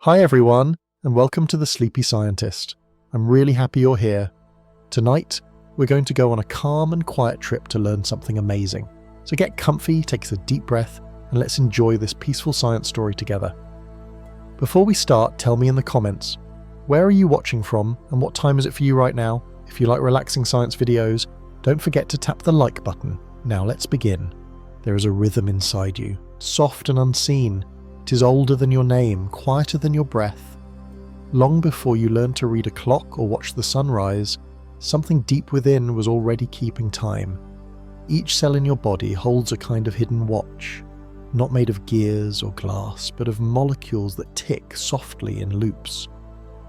Hi everyone, and welcome to The Sleepy Scientist. I'm really happy you're here. Tonight, we're going to go on a calm and quiet trip to learn something amazing. So get comfy, take a deep breath, and let's enjoy this peaceful science story together. Before we start, tell me in the comments, where are you watching from and what time is it for you right now? If you like relaxing science videos, don't forget to tap the like button. Now let's begin. There is a rhythm inside you, soft and unseen. It is older than your name, quieter than your breath. Long before you learned to read a clock or watch the sunrise, something deep within was already keeping time. Each cell in your body holds a kind of hidden watch, not made of gears or glass, but of molecules that tick softly in loops.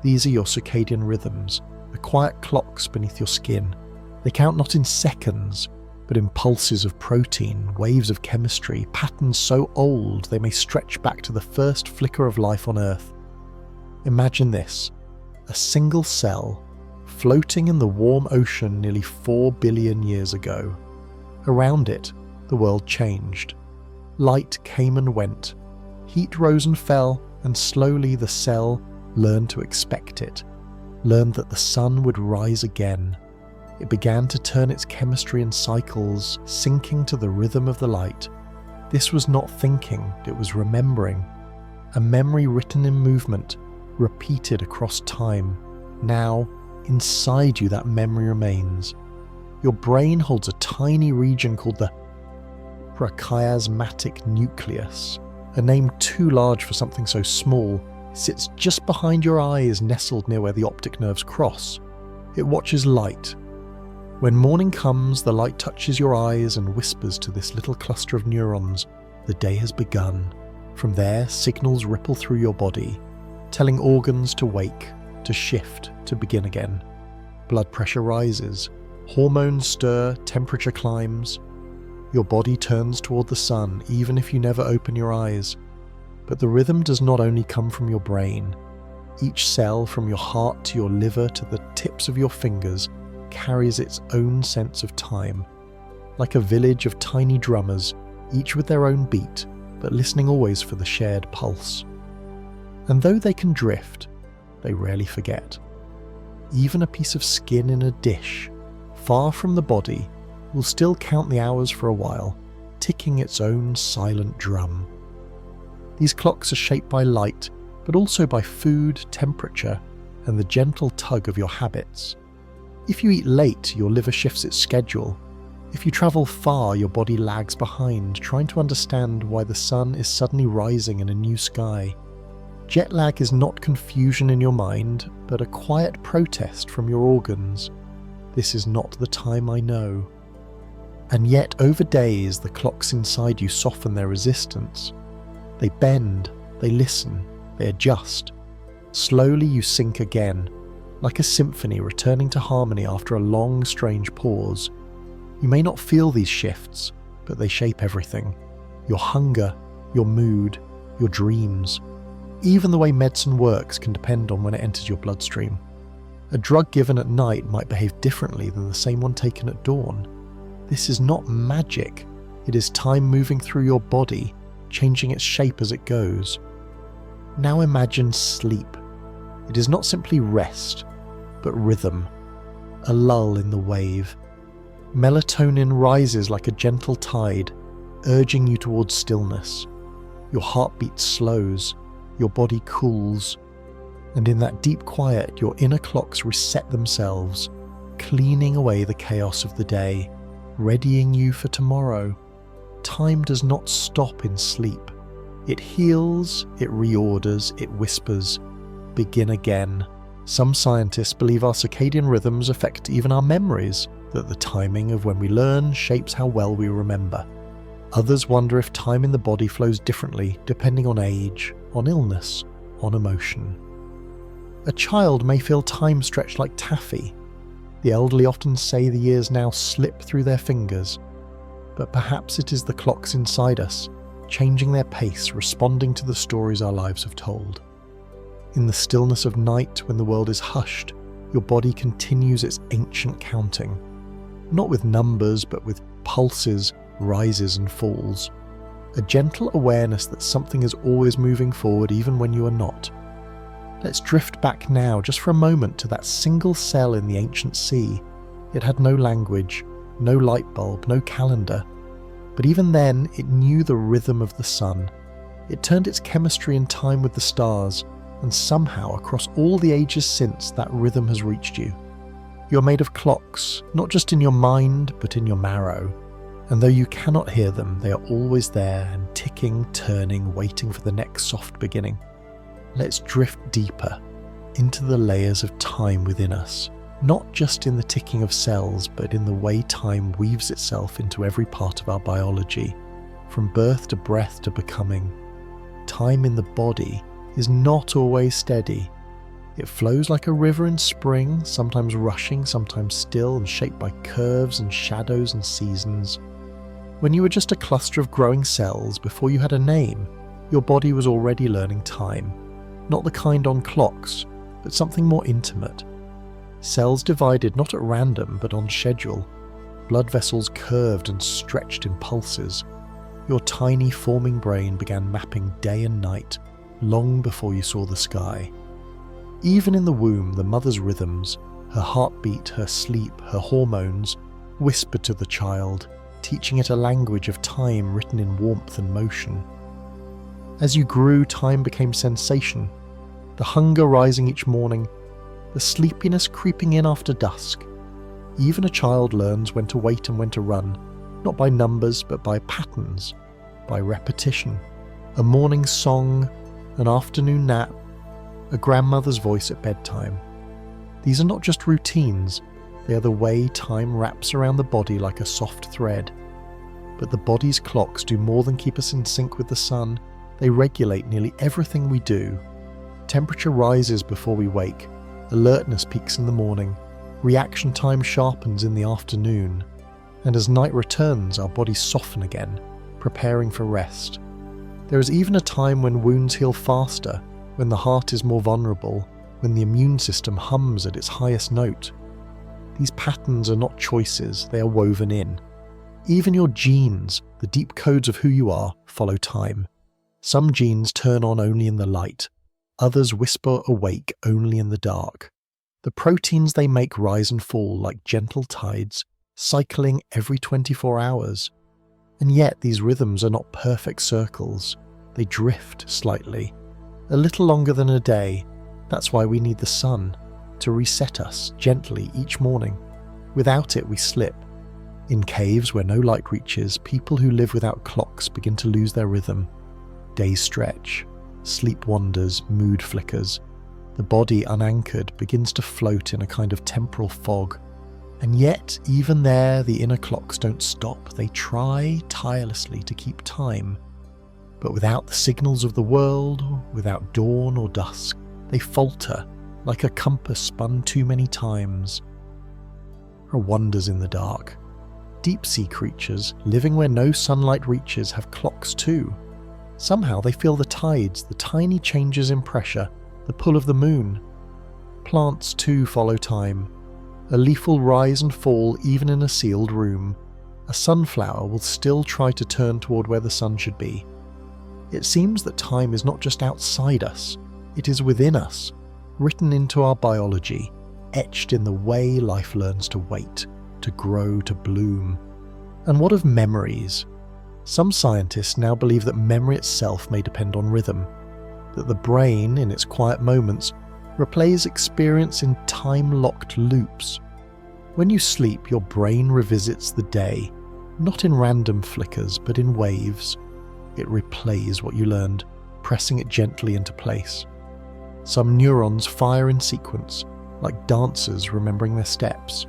These are your circadian rhythms, the quiet clocks beneath your skin. They count not in seconds, but in pulses of protein, waves of chemistry, patterns so old they may stretch back to the first flicker of life on Earth. Imagine this, a single cell floating in the warm ocean nearly 4 billion years ago. Around it, the world changed. Light came and went, heat rose and fell, and slowly the cell learned to expect it, learned that the sun would rise again. It began to turn its chemistry in cycles, syncing to the rhythm of the light. This was not thinking, it was remembering. A memory written in movement, repeated across time. Now, inside you that memory remains. Your brain holds a tiny region called the prechiasmatic nucleus. A name too large for something so small. It sits just behind your eyes, nestled near where the optic nerves cross. It watches light. When morning comes, the light touches your eyes and whispers to this little cluster of neurons, the day has begun. From there, signals ripple through your body, telling organs to wake, to shift, to begin again. Blood pressure rises, hormones stir, temperature climbs. Your body turns toward the sun, even if you never open your eyes. But the rhythm does not only come from your brain. Each cell, from your heart to your liver to the tips of your fingers, carries its own sense of time, like a village of tiny drummers, each with their own beat, but listening always for the shared pulse. And though they can drift, they rarely forget. Even a piece of skin in a dish, far from the body, will still count the hours for a while, ticking its own silent drum. These clocks are shaped by light, but also by food, temperature, and the gentle tug of your habits. If you eat late, your liver shifts its schedule. If you travel far, your body lags behind, trying to understand why the sun is suddenly rising in a new sky. Jet lag is not confusion in your mind, but a quiet protest from your organs. This is not the time I know. And yet, over days, the clocks inside you soften their resistance. They bend, they listen, they adjust. Slowly you sink again, like a symphony returning to harmony after a long, strange pause. You may not feel these shifts, but they shape everything. Your hunger, your mood, your dreams. Even the way medicine works can depend on when it enters your bloodstream. A drug given at night might behave differently than the same one taken at dawn. This is not magic. It is time moving through your body, changing its shape as it goes. Now imagine sleep. It is not simply rest, but rhythm, a lull in the wave. Melatonin rises like a gentle tide, urging you towards stillness. Your heartbeat slows, your body cools, and in that deep quiet, your inner clocks reset themselves, cleaning away the chaos of the day, readying you for tomorrow. Time does not stop in sleep. It heals, it reorders, it whispers, begin again. Some scientists believe our circadian rhythms affect even our memories, that the timing of when we learn shapes how well we remember. Others wonder if time in the body flows differently depending on age, on illness, on emotion. A child may feel time stretched like taffy. The elderly often say the years now slip through their fingers, but perhaps it is the clocks inside us, changing their pace, responding to the stories our lives have told. In the stillness of night, when the world is hushed, your body continues its ancient counting, not with numbers, but with pulses, rises and falls. A gentle awareness that something is always moving forward even when you are not. Let's drift back now just for a moment to that single cell in the ancient sea. It had no language, no light bulb, no calendar. But even then, it knew the rhythm of the sun. It turned its chemistry in time with the stars, and somehow across all the ages since, that rhythm has reached you. You're made of clocks, not just in your mind, but in your marrow. And though you cannot hear them, they are always there and ticking, turning, waiting for the next soft beginning. Let's drift deeper into the layers of time within us, not just in the ticking of cells, but in the way time weaves itself into every part of our biology, from birth to breath to becoming. Time in the body is not always steady. It flows like a river in spring, sometimes rushing, sometimes still, and shaped by curves and shadows and seasons. When you were just a cluster of growing cells before you had a name, your body was already learning time. Not the kind on clocks, but something more intimate. Cells divided not at random, but on schedule. Blood vessels curved and stretched in pulses. Your tiny forming brain began mapping day and night, long before you saw the sky. Even in the womb, the mother's rhythms, her heartbeat, her sleep, her hormones, whispered to the child, teaching it a language of time written in warmth and motion. As you grew, time became sensation, the hunger rising each morning, the sleepiness creeping in after dusk. Even a child learns when to wait and when to run, not by numbers but by patterns, by repetition. A morning song, an afternoon nap, a grandmother's voice at bedtime. These are not just routines, they are the way time wraps around the body like a soft thread. But the body's clocks do more than keep us in sync with the sun, they regulate nearly everything we do. Temperature rises before we wake, alertness peaks in the morning, reaction time sharpens in the afternoon, and as night returns our bodies soften again, preparing for rest. There is even a time when wounds heal faster, when the heart is more vulnerable, when the immune system hums at its highest note. These patterns are not choices, they are woven in. Even your genes, the deep codes of who you are, follow time. Some genes turn on only in the light, others whisper awake only in the dark. The proteins they make rise and fall like gentle tides, cycling every 24 hours. And yet these rhythms are not perfect circles, they drift slightly. A little longer than a day. That's why we need the sun, to reset us gently each morning. Without it we slip. In caves where no light reaches, people who live without clocks begin to lose their rhythm. Days stretch, sleep wanders, mood flickers. The body, unanchored, begins to float in a kind of temporal fog. And yet, even there, the inner clocks don't stop. They try tirelessly to keep time. But without the signals of the world, without dawn or dusk, they falter, like a compass spun too many times. There are wonders in the dark. Deep-sea creatures, living where no sunlight reaches, have clocks too. Somehow they feel the tides, the tiny changes in pressure, the pull of the moon. Plants too follow time. A leaf will rise and fall even in a sealed room. A sunflower will still try to turn toward where the sun should be. It seems that time is not just outside us, it is within us, written into our biology, etched in the way life learns to wait, to grow, to bloom. And what of memories? Some scientists now believe that memory itself may depend on rhythm, that the brain, in its quiet moments, replays experience in time-locked loops. When you sleep, your brain revisits the day, not in random flickers, but in waves. It replays what you learned, pressing it gently into place. Some neurons fire in sequence, like dancers remembering their steps.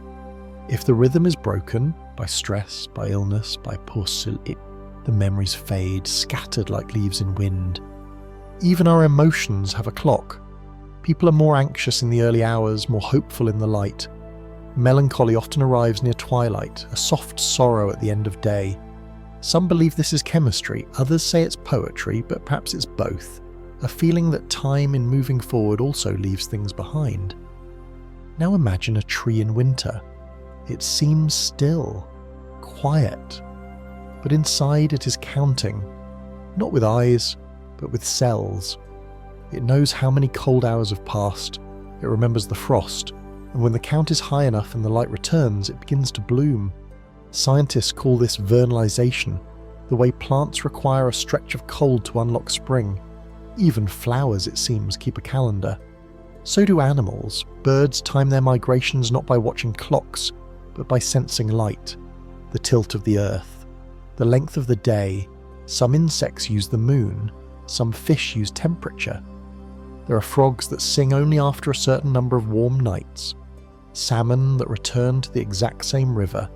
If the rhythm is broken, by stress, by illness, by poor sleep, the memories fade, scattered like leaves in wind. Even our emotions have a clock. People are more anxious in the early hours, more hopeful in the light. Melancholy often arrives near twilight, a soft sorrow at the end of day. Some believe this is chemistry, others say it's poetry, but perhaps it's both. A feeling that time in moving forward also leaves things behind. Now imagine a tree in winter. It seems still, quiet, but inside it is counting, not with eyes, but with cells. It knows how many cold hours have passed, it remembers the frost, and when the count is high enough and the light returns, it begins to bloom. Scientists call this vernalization, the way plants require a stretch of cold to unlock spring. Even flowers, it seems, keep a calendar. So do animals. Birds time their migrations not by watching clocks, but by sensing light, the tilt of the earth, the length of the day. Some insects use the moon, some fish use temperature. There are frogs that sing only after a certain number of warm nights, salmon that return to the exact same river,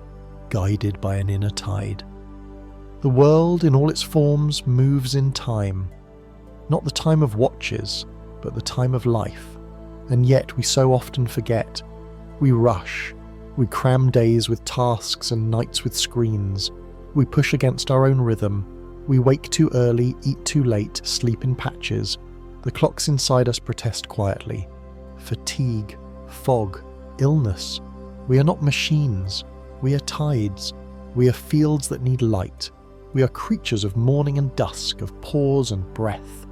guided by an inner tide. The world in all its forms moves in time, not the time of watches, but the time of life. And yet we so often forget. We rush, we cram days with tasks and nights with screens. We push against our own rhythm. We wake too early, eat too late, sleep in patches. The clocks inside us protest quietly. Fatigue, fog, illness. We are not machines. We are tides. We are fields that need light. We are creatures of morning and dusk, of pause and breath.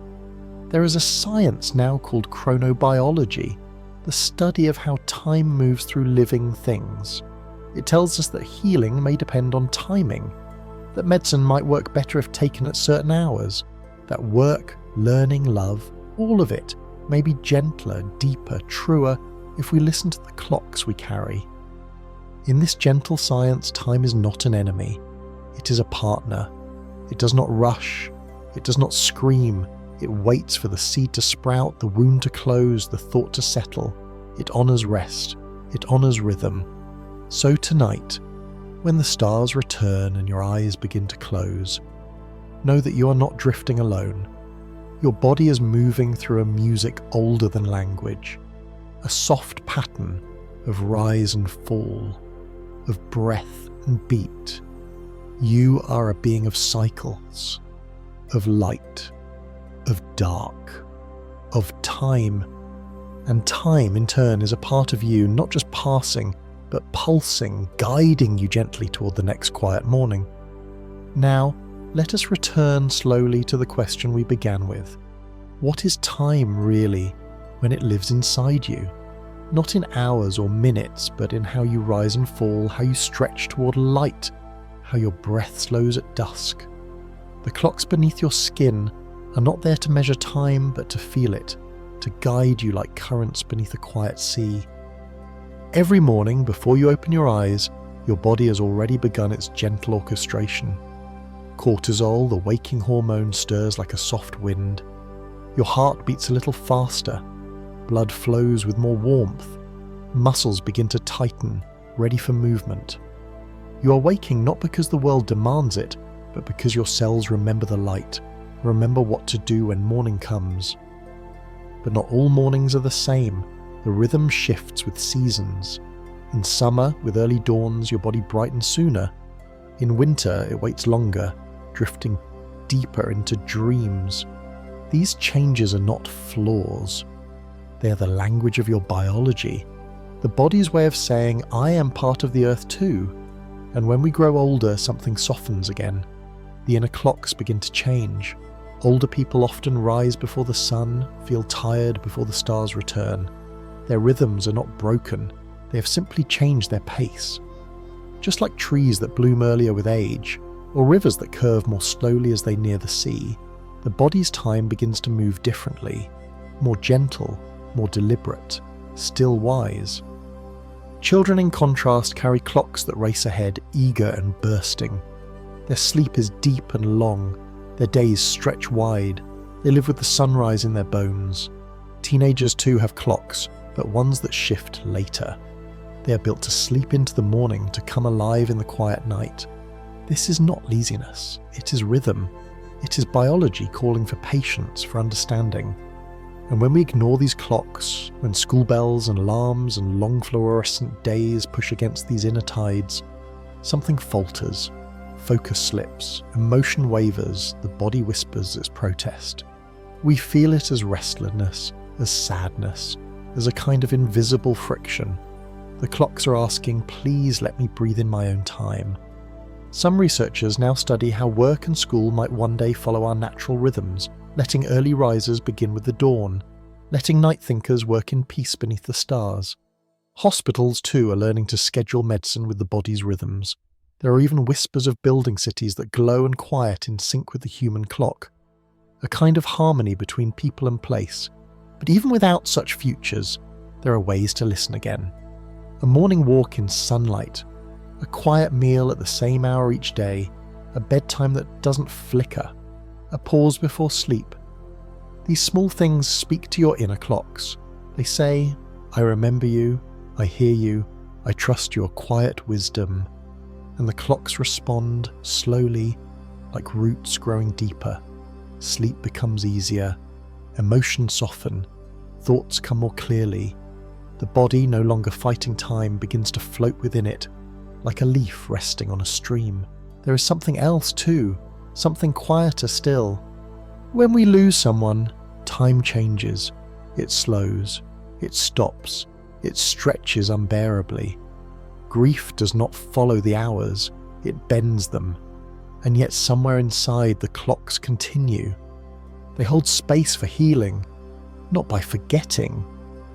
There is a science now called chronobiology, the study of how time moves through living things. It tells us that healing may depend on timing, that medicine might work better if taken at certain hours, that work, learning, love, all of it may be gentler, deeper, truer if we listen to the clocks we carry. In this gentle science, time is not an enemy. It is a partner. It does not rush. It does not scream. It waits for the seed to sprout, the wound to close, the thought to settle. It honours rest. It honours rhythm. So tonight, when the stars return and your eyes begin to close, know that you are not drifting alone. Your body is moving through a music older than language, a soft pattern of rise and fall, of breath and beat. You are a being of cycles, of light, of dark, of time. And time, in turn, is a part of you, not just passing, but pulsing, guiding you gently toward the next quiet morning. Now, let us return slowly to the question we began with. What is time really when it lives inside you? Not in hours or minutes, but in how you rise and fall, how you stretch toward light, how your breath slows at dusk. The clocks beneath your skin are not there to measure time, but to feel it, to guide you like currents beneath a quiet sea. Every morning, before you open your eyes, your body has already begun its gentle orchestration. Cortisol, the waking hormone, stirs like a soft wind. Your heart beats a little faster. Blood flows with more warmth. Muscles begin to tighten, ready for movement. You are waking not because the world demands it, but because your cells remember the light, remember what to do when morning comes. But not all mornings are the same. The rhythm shifts with seasons. In summer, with early dawns, your body brightens sooner. In winter, it waits longer, drifting deeper into dreams. These changes are not flaws. They are the language of your biology, the body's way of saying, I am part of the earth too. And when we grow older, something softens again. The inner clocks begin to change. Older people often rise before the sun, feel tired before the stars return. Their rhythms are not broken, they have simply changed their pace. Just like trees that bloom earlier with age, or rivers that curve more slowly as they near the sea, the body's time begins to move differently, more gentle, more deliberate, still wise. Children, in contrast, carry clocks that race ahead, eager and bursting. Their sleep is deep and long, their days stretch wide, they live with the sunrise in their bones. Teenagers too have clocks, but ones that shift later. They are built to sleep into the morning, to come alive in the quiet night. This is not laziness, it is rhythm. It is biology calling for patience, for understanding. And when we ignore these clocks, when school bells and alarms and long fluorescent days push against these inner tides, something falters, focus slips, emotion wavers, the body whispers its protest. We feel it as restlessness, as sadness, as a kind of invisible friction. The clocks are asking, please let me breathe in my own time. Some researchers now study how work and school might one day follow our natural rhythms, letting early risers begin with the dawn, letting night thinkers work in peace beneath the stars. Hospitals, too, are learning to schedule medicine with the body's rhythms. There are even whispers of building cities that glow and quiet in sync with the human clock. A kind of harmony between people and place. But even without such futures, there are ways to listen again. A morning walk in sunlight, a quiet meal at the same hour each day, a bedtime that doesn't flicker, a pause before sleep. These small things speak to your inner clocks. They say, I remember you, I hear you, I trust your quiet wisdom. And the clocks respond slowly, like roots growing deeper. Sleep becomes easier, emotions soften, thoughts come more clearly. The body, no longer fighting time, begins to float within it, like a leaf resting on a stream. There is something else too, something quieter still. When we lose someone, time changes. It slows, it stops, it stretches unbearably. Grief does not follow the hours, it bends them. And yet somewhere inside the clocks continue. They hold space for healing, not by forgetting,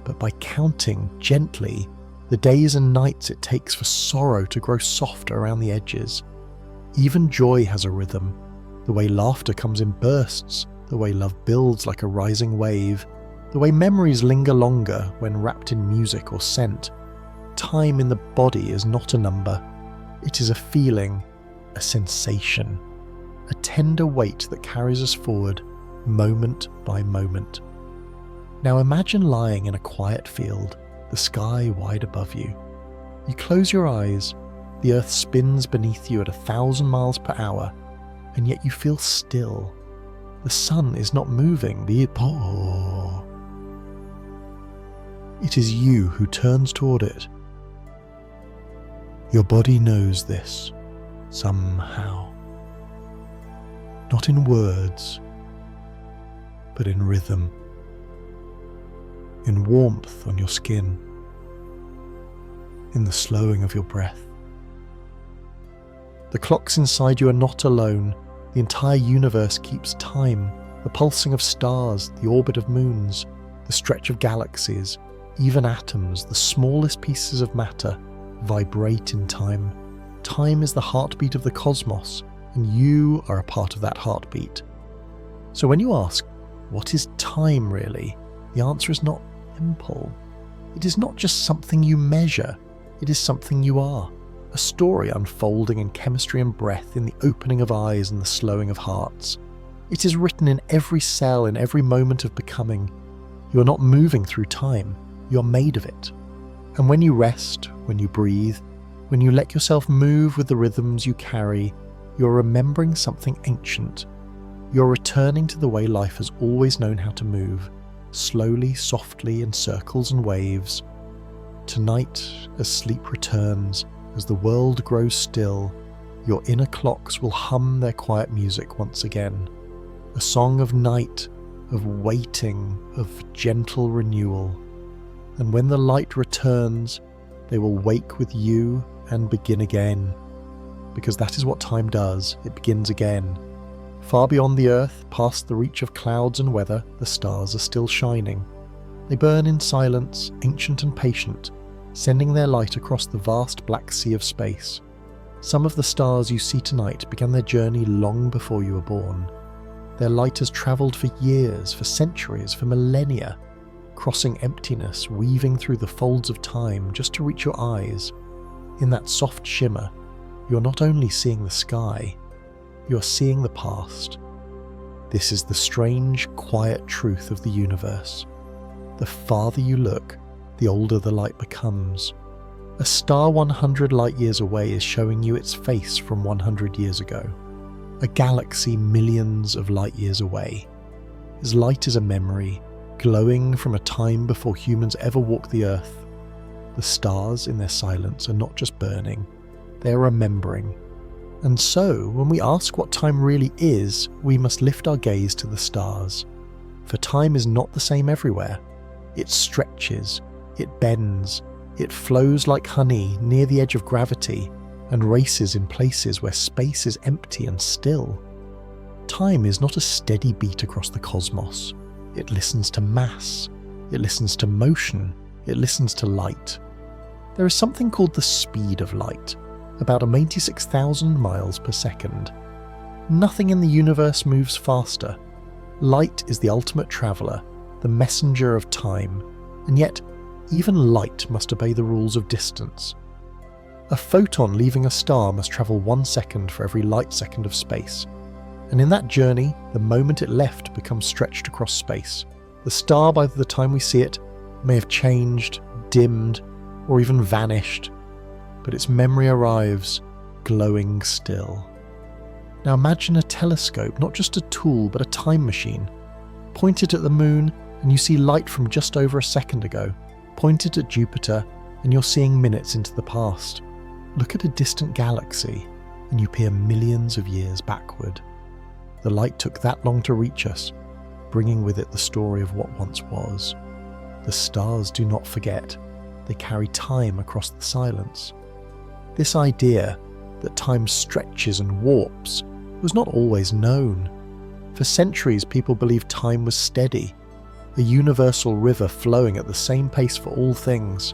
but by counting gently the days and nights it takes for sorrow to grow softer around the edges. Even joy has a rhythm, the way laughter comes in bursts, the way love builds like a rising wave, the way memories linger longer when wrapped in music or scent. Time in the body is not a number, it is a feeling, a sensation, a tender weight that carries us forward, moment by moment. Now imagine lying in a quiet field, the sky wide above you. You close your eyes, the earth spins beneath you at 1,000 miles per hour, and yet you feel still. The sun is not moving, it is you who turns toward it. Your body knows this. Somehow. Not in words, but in rhythm, in warmth on your skin, in the slowing of your breath. The clocks inside you are not alone. The entire universe keeps time. The pulsing of stars, the orbit of moons, the stretch of galaxies, even atoms, the smallest pieces of matter, vibrate in time. Time is the heartbeat of the cosmos, and you are a part of that heartbeat. So when you ask, what is time really? The answer is not simple. It is not just something you measure, it is something you are. A story unfolding in chemistry and breath, in the opening of eyes and the slowing of hearts. It is written in every cell, in every moment of becoming. You are not moving through time, you are made of it. And when you rest, when you breathe, when you let yourself move with the rhythms you carry, you're remembering something ancient. You're returning to the way life has always known how to move, slowly, softly, in circles and waves. Tonight, as sleep returns, as the world grows still, your inner clocks will hum their quiet music once again. A song of night, of waiting, of gentle renewal. And when the light returns, they will wake with you and begin again. Because that is what time does, it begins again. Far beyond the earth, past the reach of clouds and weather, the stars are still shining. They burn in silence, ancient and patient, sending their light across the vast black sea of space. Some of the stars you see tonight began their journey long before you were born. Their light has travelled for years, for centuries, for millennia, crossing emptiness, weaving through the folds of time just to reach your eyes. In that soft shimmer, you're not only seeing the sky, you're seeing the past. This is the strange, quiet truth of the universe. The farther you look, the older the light becomes. A star 100 light years away is showing you its face from 100 years ago. A galaxy millions of light years away. As light is a memory, glowing from a time before humans ever walked the earth. The stars, in their silence, are not just burning, they are remembering. And so, when we ask what time really is, we must lift our gaze to the stars. For time is not the same everywhere. It stretches, it bends, it flows like honey near the edge of gravity, and races in places where space is empty and still. Time is not a steady beat across the cosmos. It listens to mass. It listens to motion. It listens to light. There is something called the speed of light, about 86,000 miles per second. Nothing in the universe moves faster. Light is the ultimate traveller, the messenger of time, and yet even light must obey the rules of distance. A photon leaving a star must travel 1 second for every light second of space, and in that journey, the moment it left becomes stretched across space. The star, by the time we see it, may have changed, dimmed, or even vanished, but its memory arrives, glowing still. Now imagine a telescope, not just a tool, but a time machine. Point it at the moon, and you see light from just over a second ago. Point it at Jupiter, and you're seeing minutes into the past. Look at a distant galaxy, and you peer millions of years backward. The light took that long to reach us, bringing with it the story of what once was. The stars do not forget. They carry time across the silence. This idea that time stretches and warps was not always known. For centuries, people believed time was steady, a universal river flowing at the same pace for all things.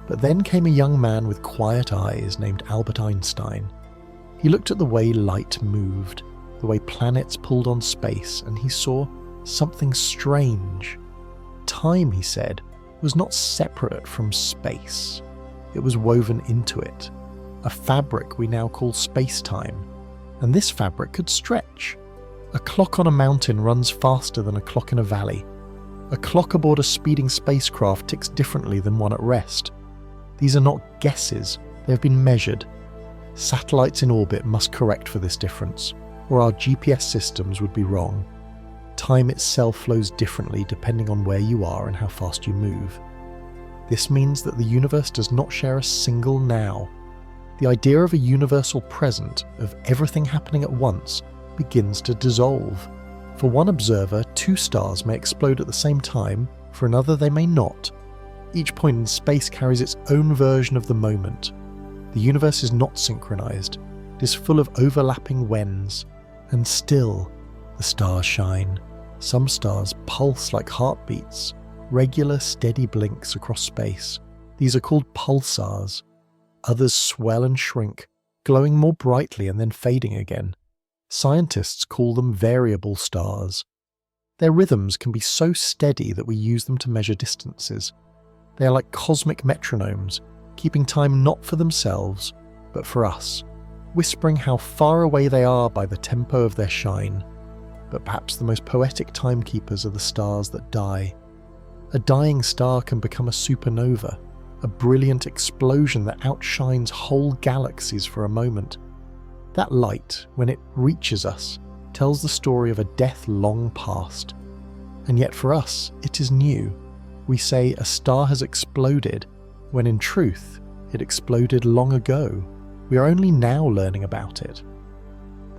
But then came a young man with quiet eyes named Albert Einstein. He looked at the way light moved, the way planets pulled on space, and he saw something strange. Time, he said, was not separate from space. It was woven into it, a fabric we now call space-time. And this fabric could stretch. A clock on a mountain runs faster than a clock in a valley. A clock aboard a speeding spacecraft ticks differently than one at rest. These are not guesses, they have been measured. Satellites in orbit must correct for this difference, or our GPS systems would be wrong. Time itself flows differently depending on where you are and how fast you move. This means that the universe does not share a single now. The idea of a universal present, of everything happening at once, begins to dissolve. For one observer, 2 stars may explode at the same time, for another they may not. Each point in space carries its own version of the moment. The universe is not synchronized. It is full of overlapping whens. And still, the stars shine. Some stars pulse like heartbeats, regular steady blinks across space. These are called pulsars. Others swell and shrink, glowing more brightly and then fading again. Scientists call them variable stars. Their rhythms can be so steady that we use them to measure distances. They are like cosmic metronomes, keeping time not for themselves, but for us, whispering how far away they are by the tempo of their shine. But perhaps the most poetic timekeepers are the stars that die. A dying star can become a supernova, a brilliant explosion that outshines whole galaxies for a moment. That light, when it reaches us, tells the story of a death long past. And yet for us, it is new. We say a star has exploded, when in truth, it exploded long ago. We are only now learning about it.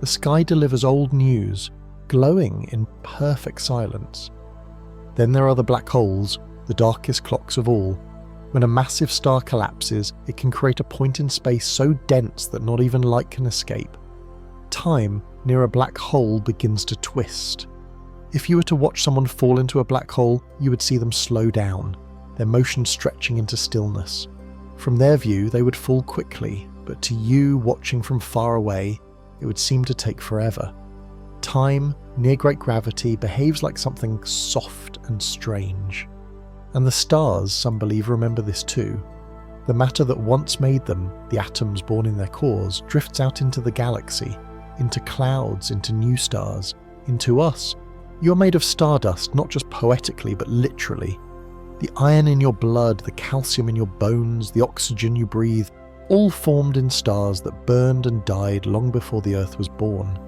The sky delivers old news, glowing in perfect silence. Then there are the black holes, the darkest clocks of all. When a massive star collapses, it can create a point in space so dense that not even light can escape. Time near a black hole begins to twist. If you were to watch someone fall into a black hole, you would see them slow down, their motion stretching into stillness. From their view, they would fall quickly, but to you watching from far away, it would seem to take forever. Time, near great gravity, behaves like something soft and strange. And the stars, some believe, remember this too. The matter that once made them, the atoms born in their cores, drifts out into the galaxy, into clouds, into new stars, into us. You're made of stardust, not just poetically, but literally. The iron in your blood, the calcium in your bones, the oxygen you breathe, all formed in stars that burned and died long before the Earth was born.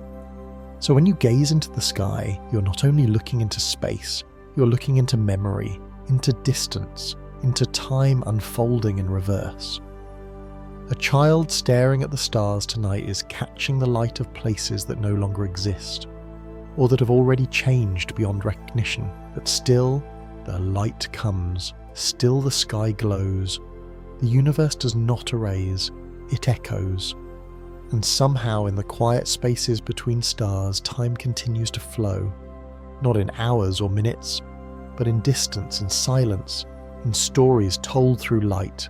So when you gaze into the sky, you're not only looking into space, you're looking into memory, into distance, into time unfolding in reverse. A child staring at the stars tonight is catching the light of places that no longer exist, or that have already changed beyond recognition, but still the light comes, still the sky glows. The universe does not erase, it echoes. And somehow in the quiet spaces between stars, time continues to flow, not in hours or minutes, but in distance and silence, in stories told through light.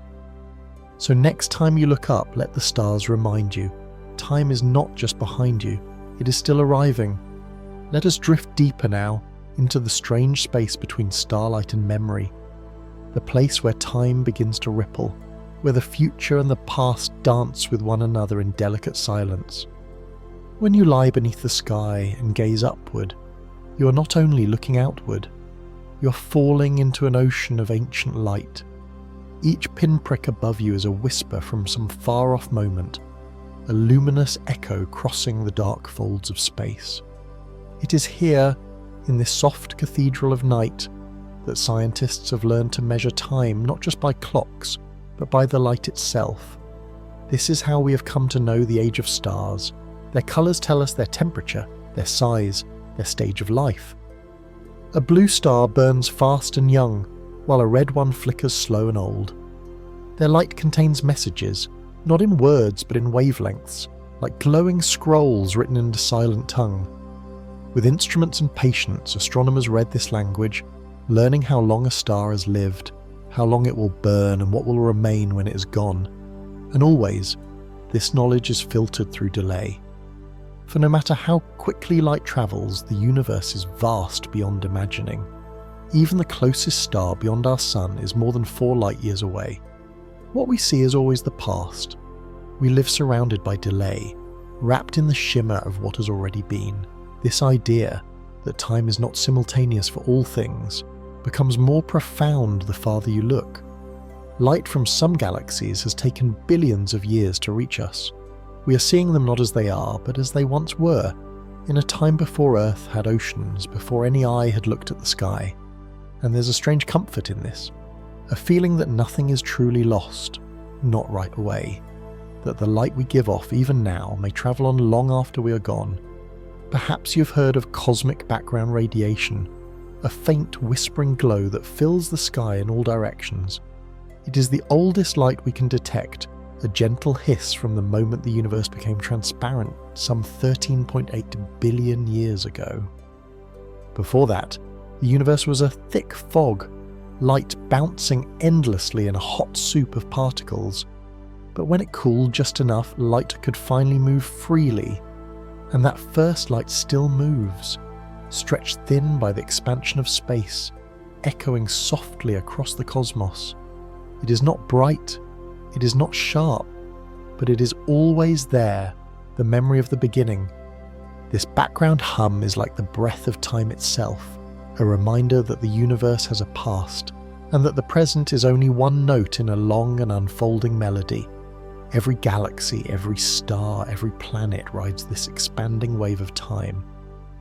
So next time you look up, let the stars remind you, time is not just behind you, it is still arriving. Let us drift deeper now into the strange space between starlight and memory, the place where time begins to ripple, where the future and the past dance with one another in delicate silence. When you lie beneath the sky and gaze upward, you are not only looking outward, you are falling into an ocean of ancient light. Each pinprick above you is a whisper from some far-off moment, a luminous echo crossing the dark folds of space. It is here, in this soft cathedral of night, that scientists have learned to measure time not just by clocks, but by the light itself. This is how we have come to know the age of stars. Their colours tell us their temperature, their size, their stage of life. A blue star burns fast and young, while a red one flickers slow and old. Their light contains messages, not in words but in wavelengths, like glowing scrolls written in a silent tongue. With instruments and patience, astronomers read this language, learning how long a star has lived, how long it will burn and what will remain when it is gone. And always, this knowledge is filtered through delay. For no matter how quickly light travels, the universe is vast beyond imagining. Even the closest star beyond our sun is more than 4 light years away. What we see is always the past. We live surrounded by delay, wrapped in the shimmer of what has already been. This idea that time is not simultaneous for all things becomes more profound the farther you look. Light from some galaxies has taken billions of years to reach us. We are seeing them not as they are, but as they once were, in a time before Earth had oceans, before any eye had looked at the sky. And there's a strange comfort in this, a feeling that nothing is truly lost, not right away, that the light we give off even now may travel on long after we are gone. Perhaps you've heard of cosmic background radiation, a faint whispering glow that fills the sky in all directions. It is the oldest light we can detect, a gentle hiss from the moment the universe became transparent some 13.8 billion years ago. Before that, the universe was a thick fog, light bouncing endlessly in a hot soup of particles. But when it cooled just enough, light could finally move freely. And that first light still moves, stretched thin by the expansion of space, echoing softly across the cosmos. It is not bright, it is not sharp, but it is always there, the memory of the beginning. This background hum is like the breath of time itself, a reminder that the universe has a past, and that the present is only one note in a long and unfolding melody. Every galaxy, every star, every planet rides this expanding wave of time.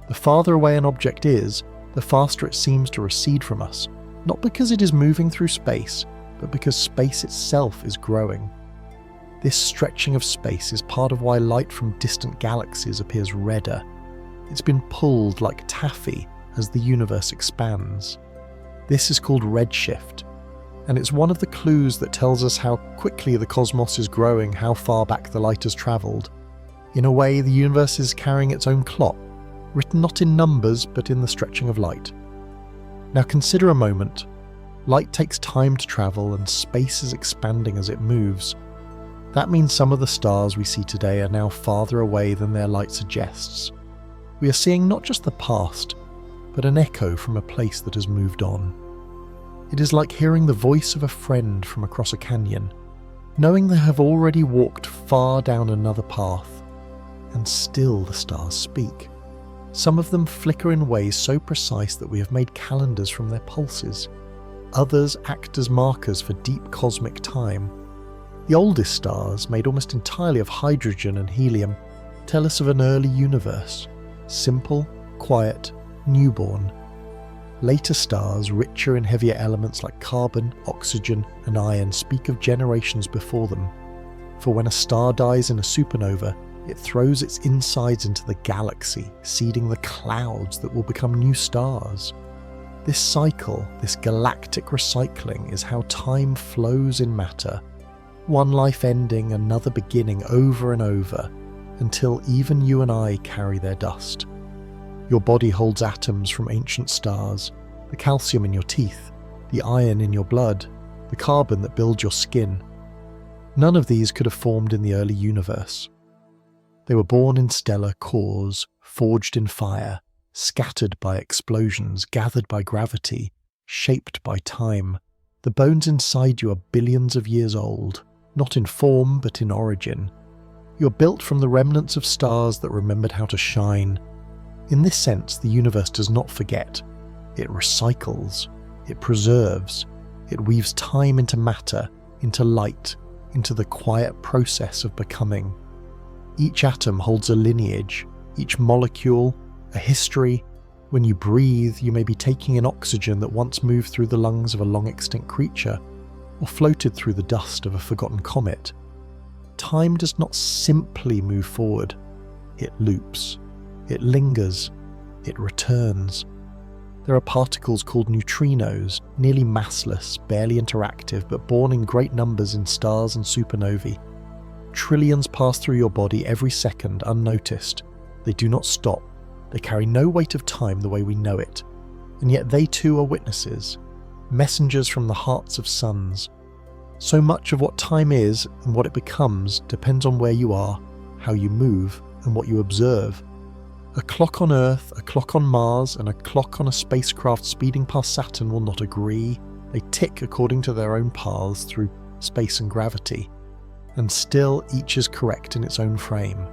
The farther away an object is, the faster it seems to recede from us, not because it is moving through space, but because space itself is growing. This stretching of space is part of why light from distant galaxies appears redder. It's been pulled like taffy as the universe expands. This is called redshift, and it's one of the clues that tells us how quickly the cosmos is growing, how far back the light has travelled. In a way, the universe is carrying its own clock, written not in numbers but in the stretching of light. Now consider a moment. Light takes time to travel and space is expanding as it moves. That means some of the stars we see today are now farther away than their light suggests. We are seeing not just the past, but an echo from a place that has moved on. It is like hearing the voice of a friend from across a canyon, knowing they have already walked far down another path, and still the stars speak. Some of them flicker in ways so precise that we have made calendars from their pulses. Others act as markers for deep cosmic time. The oldest stars, made almost entirely of hydrogen and helium, tell us of an early universe, simple, quiet, newborn. Later stars, richer in heavier elements like carbon, oxygen, and iron, speak of generations before them. For when a star dies in a supernova, it throws its insides into the galaxy, seeding the clouds that will become new stars. This cycle, this galactic recycling, is how time flows in matter. One life ending, another beginning over and over, until even you and I carry their dust. Your body holds atoms from ancient stars, the calcium in your teeth, the iron in your blood, the carbon that builds your skin. None of these could have formed in the early universe. They were born in stellar cores, forged in fire, scattered by explosions, gathered by gravity, shaped by time. The bones inside you are billions of years old, not in form but in origin. You're built from the remnants of stars that remembered how to shine. In this sense, the universe does not forget. It recycles, it preserves, it weaves time into matter, into light, into the quiet process of becoming. Each atom holds a lineage, each molecule, a history. When you breathe, you may be taking in oxygen that once moved through the lungs of a long-extinct creature, or floated through the dust of a forgotten comet. Time does not simply move forward. It loops. It lingers. It returns. There are particles called neutrinos, nearly massless, barely interactive, but born in great numbers in stars and supernovae. Trillions pass through your body every second unnoticed. They do not stop. They carry no weight of time the way we know it. And yet they too are witnesses, messengers from the hearts of suns. So much of what time is and what it becomes depends on where you are, how you move, and what you observe. A clock on Earth, a clock on Mars, and a clock on a spacecraft speeding past Saturn will not agree. They tick according to their own paths through space and gravity. And still each is correct in its own frame.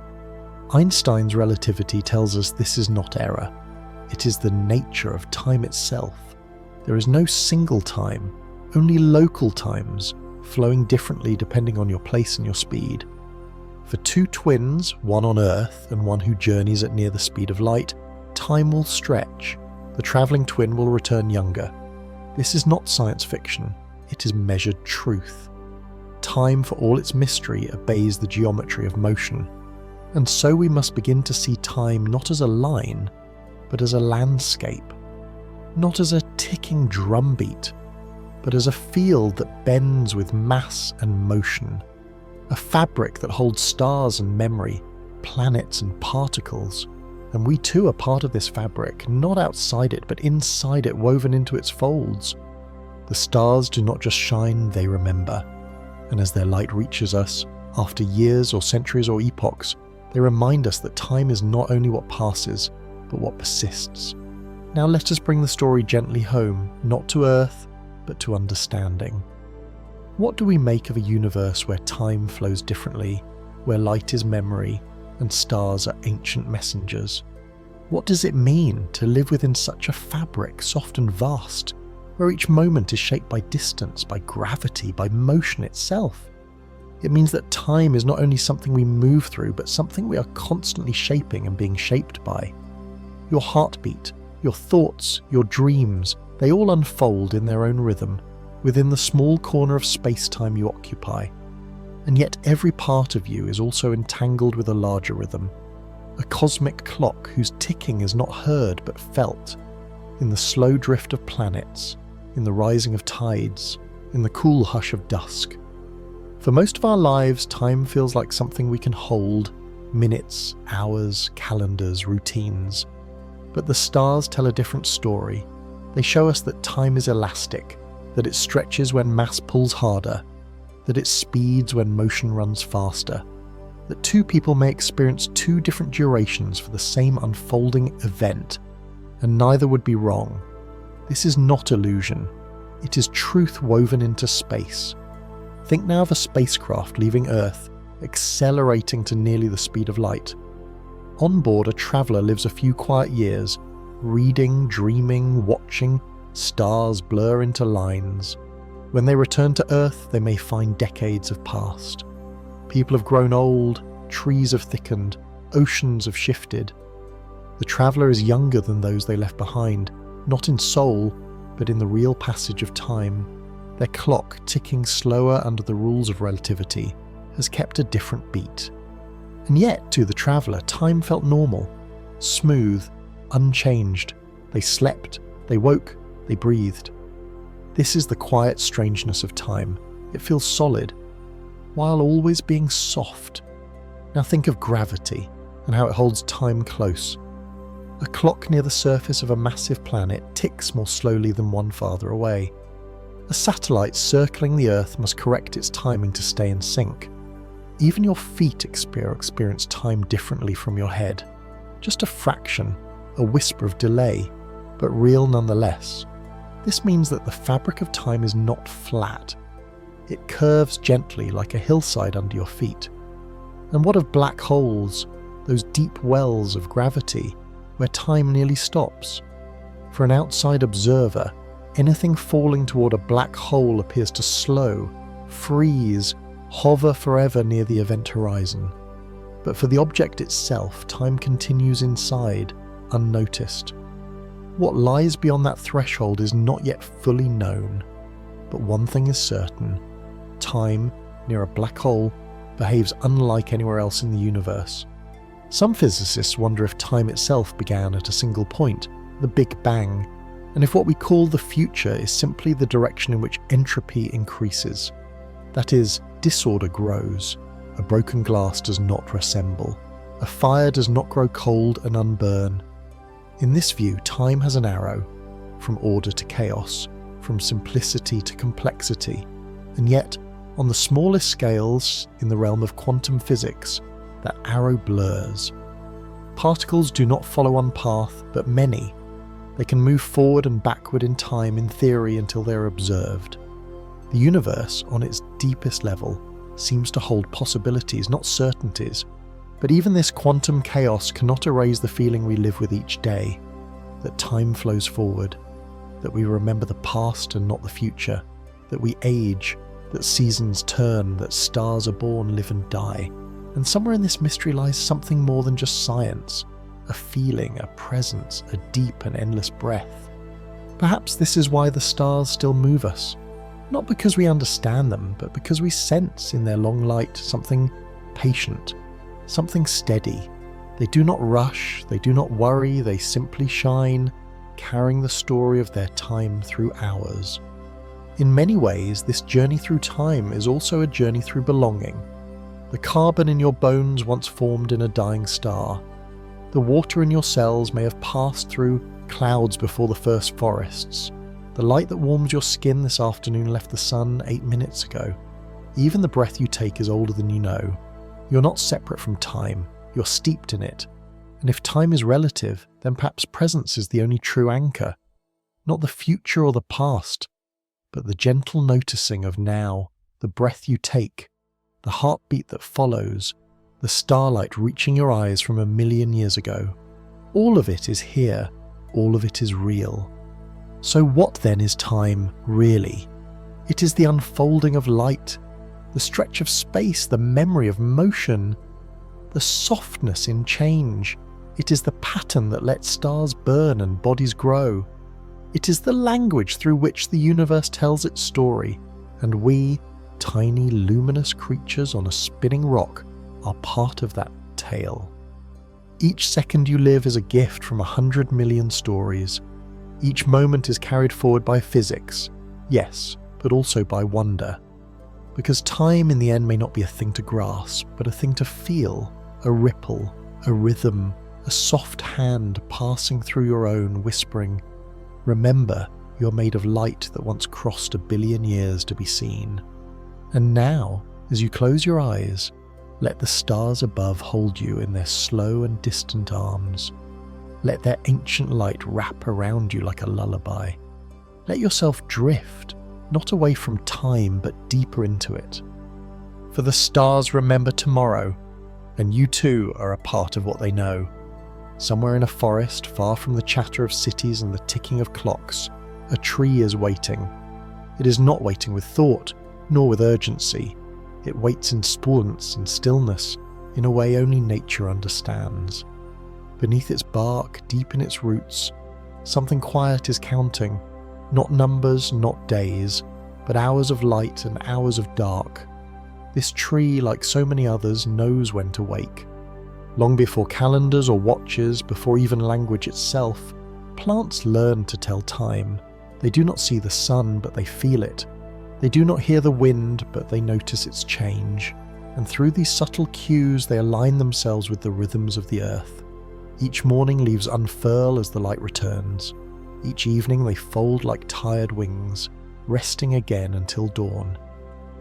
Einstein's relativity tells us this is not error. It is the nature of time itself. There is no single time, only local times, flowing differently depending on your place and your speed. For two twins, one on Earth and one who journeys at near the speed of light, time will stretch. The travelling twin will return younger. This is not science fiction. It is measured truth. Time, for all its mystery, obeys the geometry of motion. And so we must begin to see time not as a line, but as a landscape. Not as a ticking drumbeat, but as a field that bends with mass and motion. A fabric that holds stars and memory, planets and particles. And we too are part of this fabric, not outside it, but inside it, woven into its folds. The stars do not just shine, they remember. And as their light reaches us, after years or centuries or epochs, they remind us that time is not only what passes, but what persists. Now let us bring the story gently home, not to Earth, but to understanding. What do we make of a universe where time flows differently, where light is memory, and stars are ancient messengers? What does it mean to live within such a fabric, soft and vast, where each moment is shaped by distance, by gravity, by motion itself? It means that time is not only something we move through, but something we are constantly shaping and being shaped by. Your heartbeat, your thoughts, your dreams, they all unfold in their own rhythm, within the small corner of space-time you occupy. And yet every part of you is also entangled with a larger rhythm, a cosmic clock whose ticking is not heard but felt, in the slow drift of planets, in the rising of tides, in the cool hush of dusk. For most of our lives, time feels like something we can hold, minutes, hours, calendars, routines. But the stars tell a different story. They show us that time is elastic, that it stretches when mass pulls harder, that it speeds when motion runs faster, that two people may experience two different durations for the same unfolding event, and neither would be wrong. This is not illusion. It is truth woven into space. Think now of a spacecraft leaving Earth, accelerating to nearly the speed of light. On board, a traveller lives a few quiet years, reading, dreaming, watching. Stars blur into lines. When they return to Earth, they may find decades have passed. People have grown old, trees have thickened, oceans have shifted. The traveller is younger than those they left behind, not in soul, but in the real passage of time. Their clock, ticking slower under the rules of relativity, has kept a different beat. And yet, to the traveller, time felt normal, smooth, unchanged. They slept, they woke, they breathed. This is the quiet strangeness of time. It feels solid, while always being soft. Now think of gravity and how it holds time close. A clock near the surface of a massive planet ticks more slowly than one farther away. A satellite circling the Earth must correct its timing to stay in sync. Even your feet experience time differently from your head. Just a fraction, a whisper of delay, but real nonetheless. This means that the fabric of time is not flat. It curves gently like a hillside under your feet. And what of black holes, those deep wells of gravity, where time nearly stops? For an outside observer, anything falling toward a black hole appears to slow, freeze, hover forever near the event horizon. But for the object itself, time continues inside, unnoticed. What lies beyond that threshold is not yet fully known. But one thing is certain: time, near a black hole, behaves unlike anywhere else in the universe. Some physicists wonder if time itself began at a single point, the Big Bang, and if what we call the future is simply the direction in which entropy increases. That is, disorder grows. A broken glass does not reassemble. A fire does not grow cold and unburn. In this view, time has an arrow, from order to chaos, from simplicity to complexity, and yet, on the smallest scales, in the realm of quantum physics, that arrow blurs. Particles do not follow one path, but many. They can move forward and backward in time in theory until they are observed. The universe, on its deepest level, seems to hold possibilities, not certainties. But even this quantum chaos cannot erase the feeling we live with each day, that time flows forward, that we remember the past and not the future, that we age, that seasons turn, that stars are born, live and die. And somewhere in this mystery lies something more than just science, a feeling, a presence, a deep and endless breath. Perhaps this is why the stars still move us, not because we understand them, but because we sense in their long light something patient, something steady. They do not rush, they do not worry, they simply shine, carrying the story of their time through ours. In many ways, this journey through time is also a journey through belonging. The carbon in your bones once formed in a dying star. The water in your cells may have passed through clouds before the first forests. The light that warms your skin this afternoon left the sun 8 minutes ago. Even the breath you take is older than you know. You're not separate from time, you're steeped in it. And if time is relative, then perhaps presence is the only true anchor. Not the future or the past, but the gentle noticing of now, the breath you take, the heartbeat that follows, the starlight reaching your eyes from 1,000,000 years ago. All of it is here, all of it is real. So what then is time, really? It is the unfolding of light, the stretch of space, the memory of motion, the softness in change. It is the pattern that lets stars burn and bodies grow. It is the language through which the universe tells its story, and we, tiny luminous creatures on a spinning rock, are part of that tale. Each second you live is a gift from 100 million stories. Each moment is carried forward by physics, yes, but also by wonder. Because time in the end may not be a thing to grasp, but a thing to feel, a ripple, a rhythm, a soft hand passing through your own, whispering, "Remember, you're made of light that once crossed 1,000,000,000 years to be seen." And now, as you close your eyes, let the stars above hold you in their slow and distant arms. Let their ancient light wrap around you like a lullaby. Let yourself drift, not away from time, but deeper into it. For the stars remember tomorrow, and you too are a part of what they know. Somewhere in a forest, far from the chatter of cities and the ticking of clocks, a tree is waiting. It is not waiting with thought, nor with urgency. It waits in stillness and stillness, in a way only nature understands. Beneath its bark, deep in its roots, something quiet is counting, not numbers, not days, but hours of light and hours of dark. This tree, like so many others, knows when to wake. Long before calendars or watches, before even language itself, plants learn to tell time. They do not see the sun, but they feel it. They do not hear the wind, but they notice its change. and through these subtle cues they align themselves with the rhythms of the earth. Each morning leaves unfurl as the light returns. Each evening they fold like tired wings, resting again until dawn.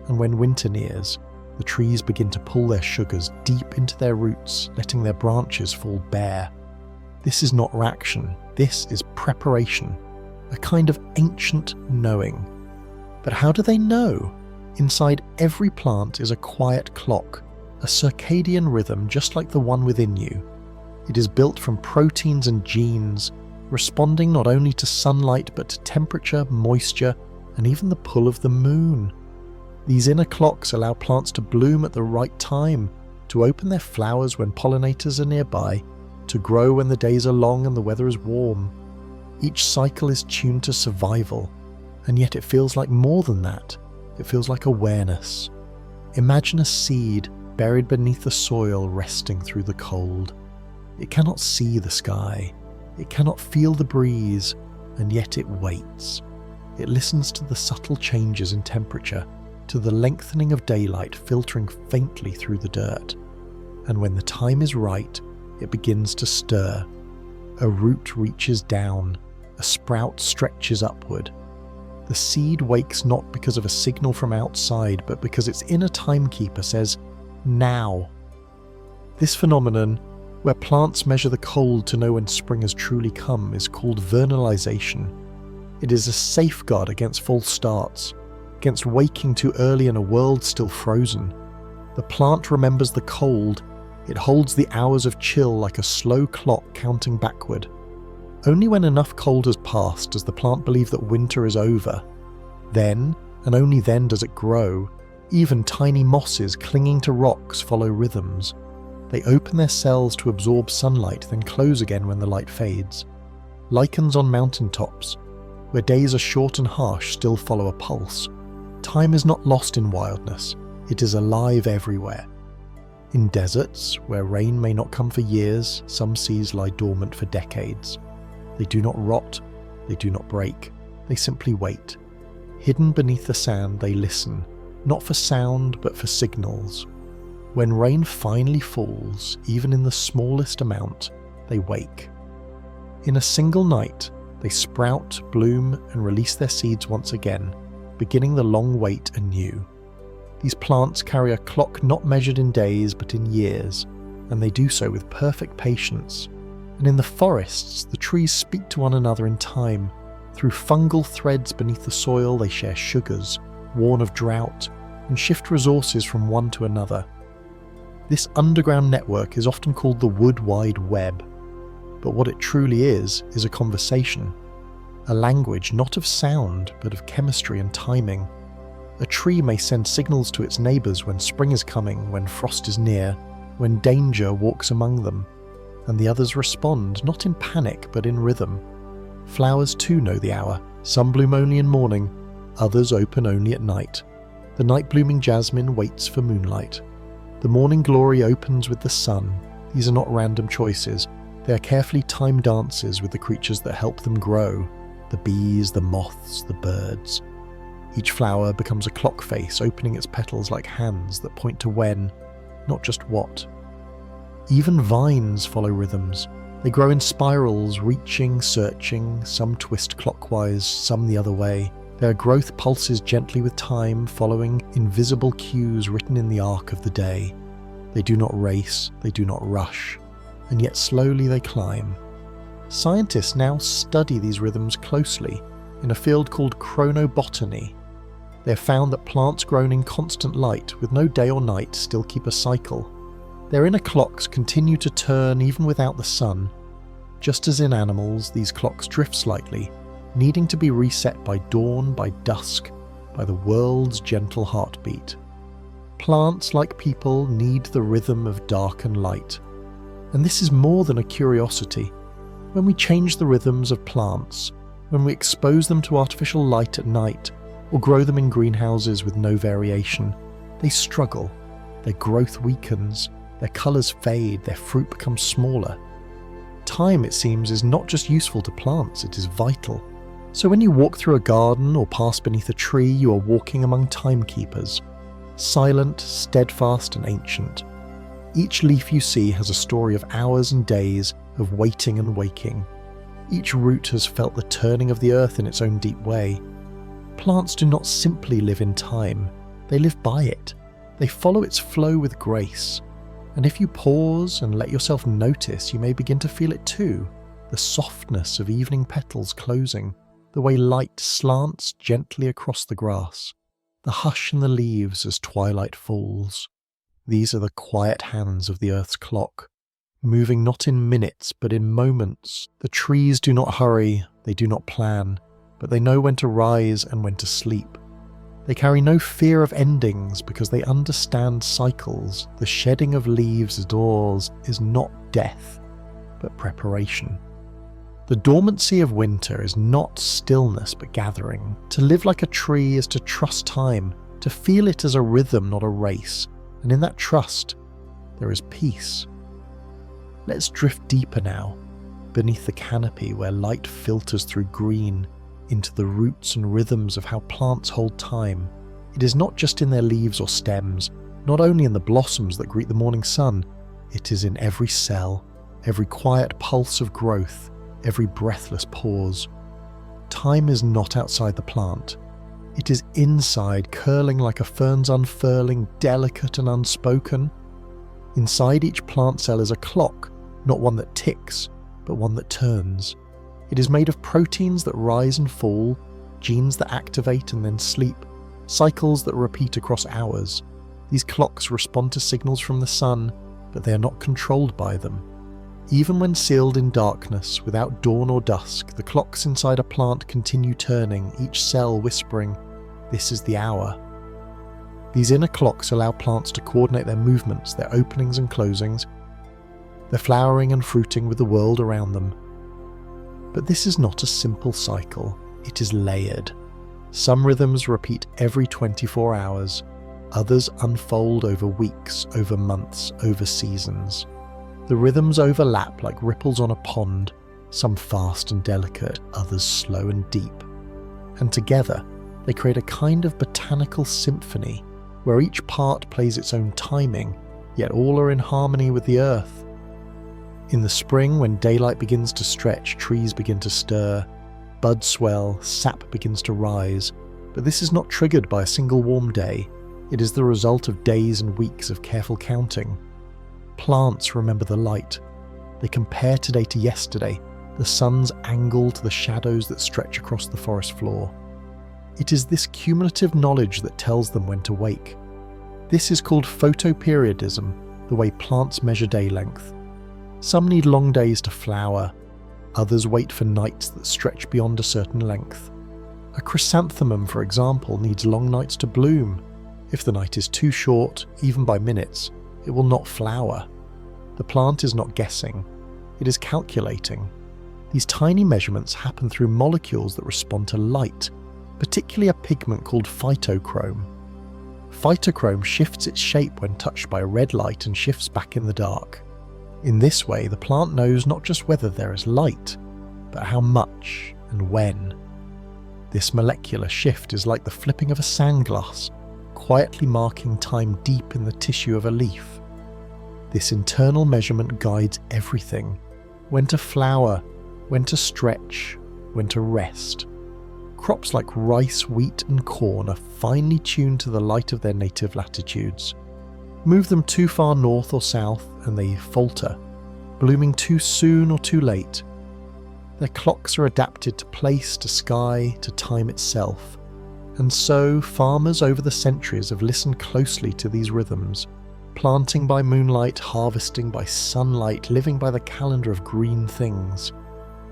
And when winter nears, the trees begin to pull their sugars deep into their roots, letting their branches fall bare. This is not reaction, this is preparation, a kind of ancient knowing. But how do they know? Inside every plant is a quiet clock, a circadian rhythm just like the one within you. It is built from proteins and genes, responding not only to sunlight but to temperature, moisture, and even the pull of the moon. These inner clocks allow plants to bloom at the right time, to open their flowers when pollinators are nearby, to grow when the days are long and the weather is warm. Each cycle is tuned to survival, and yet it feels like more than that. It feels like awareness. Imagine a seed buried beneath the soil, resting through the cold. It cannot see the sky, it cannot feel the breeze, and yet it waits. It listens to the subtle changes in temperature, to the lengthening of daylight filtering faintly through the dirt. And when the time is right, it begins to stir. A root reaches down, a sprout stretches upward. The seed wakes not because of a signal from outside, but because its inner timekeeper says, now. This phenomenon, where plants measure the cold to know when spring has truly come, is called vernalization. It is a safeguard against false starts, against waking too early in a world still frozen. The plant remembers the cold. It holds the hours of chill like a slow clock counting backward. Only when enough cold has passed does the plant believe that winter is over. Then, and only then, does it grow. Even tiny mosses clinging to rocks follow rhythms. They open their cells to absorb sunlight, then close again when the light fades. Lichens on mountaintops, where days are short and harsh, still follow a pulse. Time is not lost in wildness, it is alive everywhere. In deserts, where rain may not come for years, some seas lie dormant for decades. They do not rot, they do not break, they simply wait. Hidden beneath the sand, they listen, not for sound but for signals. When rain finally falls, even in the smallest amount, they wake. In a single night, they sprout, bloom, and release their seeds once again, beginning the long wait anew. These plants carry a clock not measured in days but in years, and they do so with perfect patience. And in the forests, the trees speak to one another in time. Through fungal threads beneath the soil, they share sugars, warn of drought, and shift resources from one to another. This underground network is often called the Wood Wide Web, but what it truly is a conversation. A language not of sound, but of chemistry and timing. A tree may send signals to its neighbours when spring is coming, when frost is near, when danger walks among them, and the others respond, not in panic, but in rhythm. Flowers too know the hour. Some bloom only in morning, others open only at night. The night-blooming jasmine waits for moonlight. The morning glory opens with the sun. These are not random choices. They are carefully timed dances with the creatures that help them grow. The bees, the moths, the birds. Each flower becomes a clock face, opening its petals like hands that point to when, not just what. Even vines follow rhythms. They grow in spirals, reaching, searching, some twist clockwise, some the other way. Their growth pulses gently with time, following invisible cues written in the arc of the day. They do not race, they do not rush, and yet slowly they climb. Scientists now study these rhythms closely in a field called chronobotany. They have found that plants grown in constant light, with no day or night, still keep a cycle. Their inner clocks continue to turn even without the sun. Just as in animals, these clocks drift slightly, needing to be reset by dawn, by dusk, by the world's gentle heartbeat. Plants, like people, need the rhythm of dark and light. And this is more than a curiosity. When we change the rhythms of plants, when we expose them to artificial light at night, or grow them in greenhouses with no variation, they struggle. Their growth weakens, their colours fade, their fruit becomes smaller. Time, it seems, is not just useful to plants, it is vital. So when you walk through a garden or pass beneath a tree, you are walking among timekeepers. silent, steadfast and ancient. Each leaf you see has a story of hours and days of waiting and waking. Each root has felt the turning of the earth in its own deep way. Plants do not simply live in time, they live by it. They follow its flow with grace. And if you pause and let yourself notice, you may begin to feel it too. The softness of evening petals closing, the way light slants gently across the grass, the hush in the leaves as twilight falls. These are the quiet hands of the earth's clock, moving not in minutes but in moments. The trees do not hurry, they do not plan, but they know when to rise and when to sleep. They carry no fear of endings because they understand cycles. The shedding of leaves outdoors is not death, but preparation. The dormancy of winter is not stillness but gathering. To live like a tree is to trust time, to feel it as a rhythm, not a race, and in that trust, there is peace. Let's drift deeper now, beneath the canopy where light filters through green, into the roots and rhythms of how plants hold time. It is not just in their leaves or stems, not only in the blossoms that greet the morning sun, it is in every cell, every quiet pulse of growth, every breathless pause. Time is not outside the plant. It is inside, curling like a fern's unfurling, delicate and unspoken. Inside each plant cell is a clock, not one that ticks, but one that turns. It is made of proteins that rise and fall, genes that activate and then sleep, cycles that repeat across hours. These clocks respond to signals from the sun, but they are not controlled by them. Even when sealed in darkness, without dawn or dusk, the clocks inside a plant continue turning, each cell whispering, "This is the hour." These inner clocks allow plants to coordinate their movements, their openings and closings, their flowering and fruiting with the world around them. But this is not a simple cycle, it is layered. Some rhythms repeat every 24 hours, others unfold over weeks, over months, over seasons. The rhythms overlap like ripples on a pond, some fast and delicate, others slow and deep. And together, they create a kind of botanical symphony, where each part plays its own timing, yet all are in harmony with the earth. In the spring, when daylight begins to stretch, trees begin to stir, buds swell, sap begins to rise, but this is not triggered by a single warm day. It is the result of days and weeks of careful counting. Plants remember the light. They compare today to yesterday, the sun's angle to the shadows that stretch across the forest floor. It is this cumulative knowledge that tells them when to wake. This is called photoperiodism, the way plants measure day length. Some need long days to flower, others wait for nights that stretch beyond a certain length. A chrysanthemum, for example, needs long nights to bloom. If the night is too short, even by minutes, it will not flower. The plant is not guessing, it is calculating. These tiny measurements happen through molecules that respond to light, particularly a pigment called phytochrome. Phytochrome shifts its shape when touched by red light and shifts back in the dark. In this way, the plant knows not just whether there is light, but how much and when. This molecular shift is like the flipping of a sandglass, quietly marking time deep in the tissue of a leaf. This internal measurement guides everything: when to flower, when to stretch, when to rest. Crops like rice, wheat and corn are finely tuned to the light of their native latitudes. Move them too far north or south and they falter, blooming too soon or too late. Their clocks are adapted to place, to sky, to time itself. And so farmers over the centuries have listened closely to these rhythms, planting by moonlight, harvesting by sunlight, living by the calendar of green things.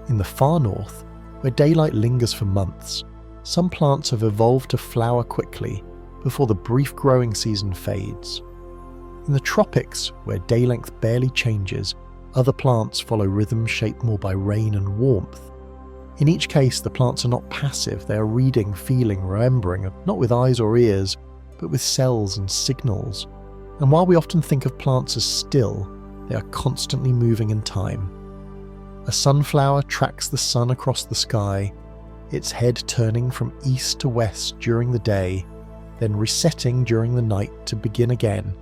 In the far north, where daylight lingers for months, some plants have evolved to flower quickly before the brief growing season fades. In the tropics, where day length barely changes, other plants follow rhythms shaped more by rain and warmth. In each case, the plants are not passive, they are reading, feeling, remembering, not with eyes or ears, but with cells and signals. And while we often think of plants as still, they are constantly moving in time. A sunflower tracks the sun across the sky, its head turning from east to west during the day, then resetting during the night to begin again.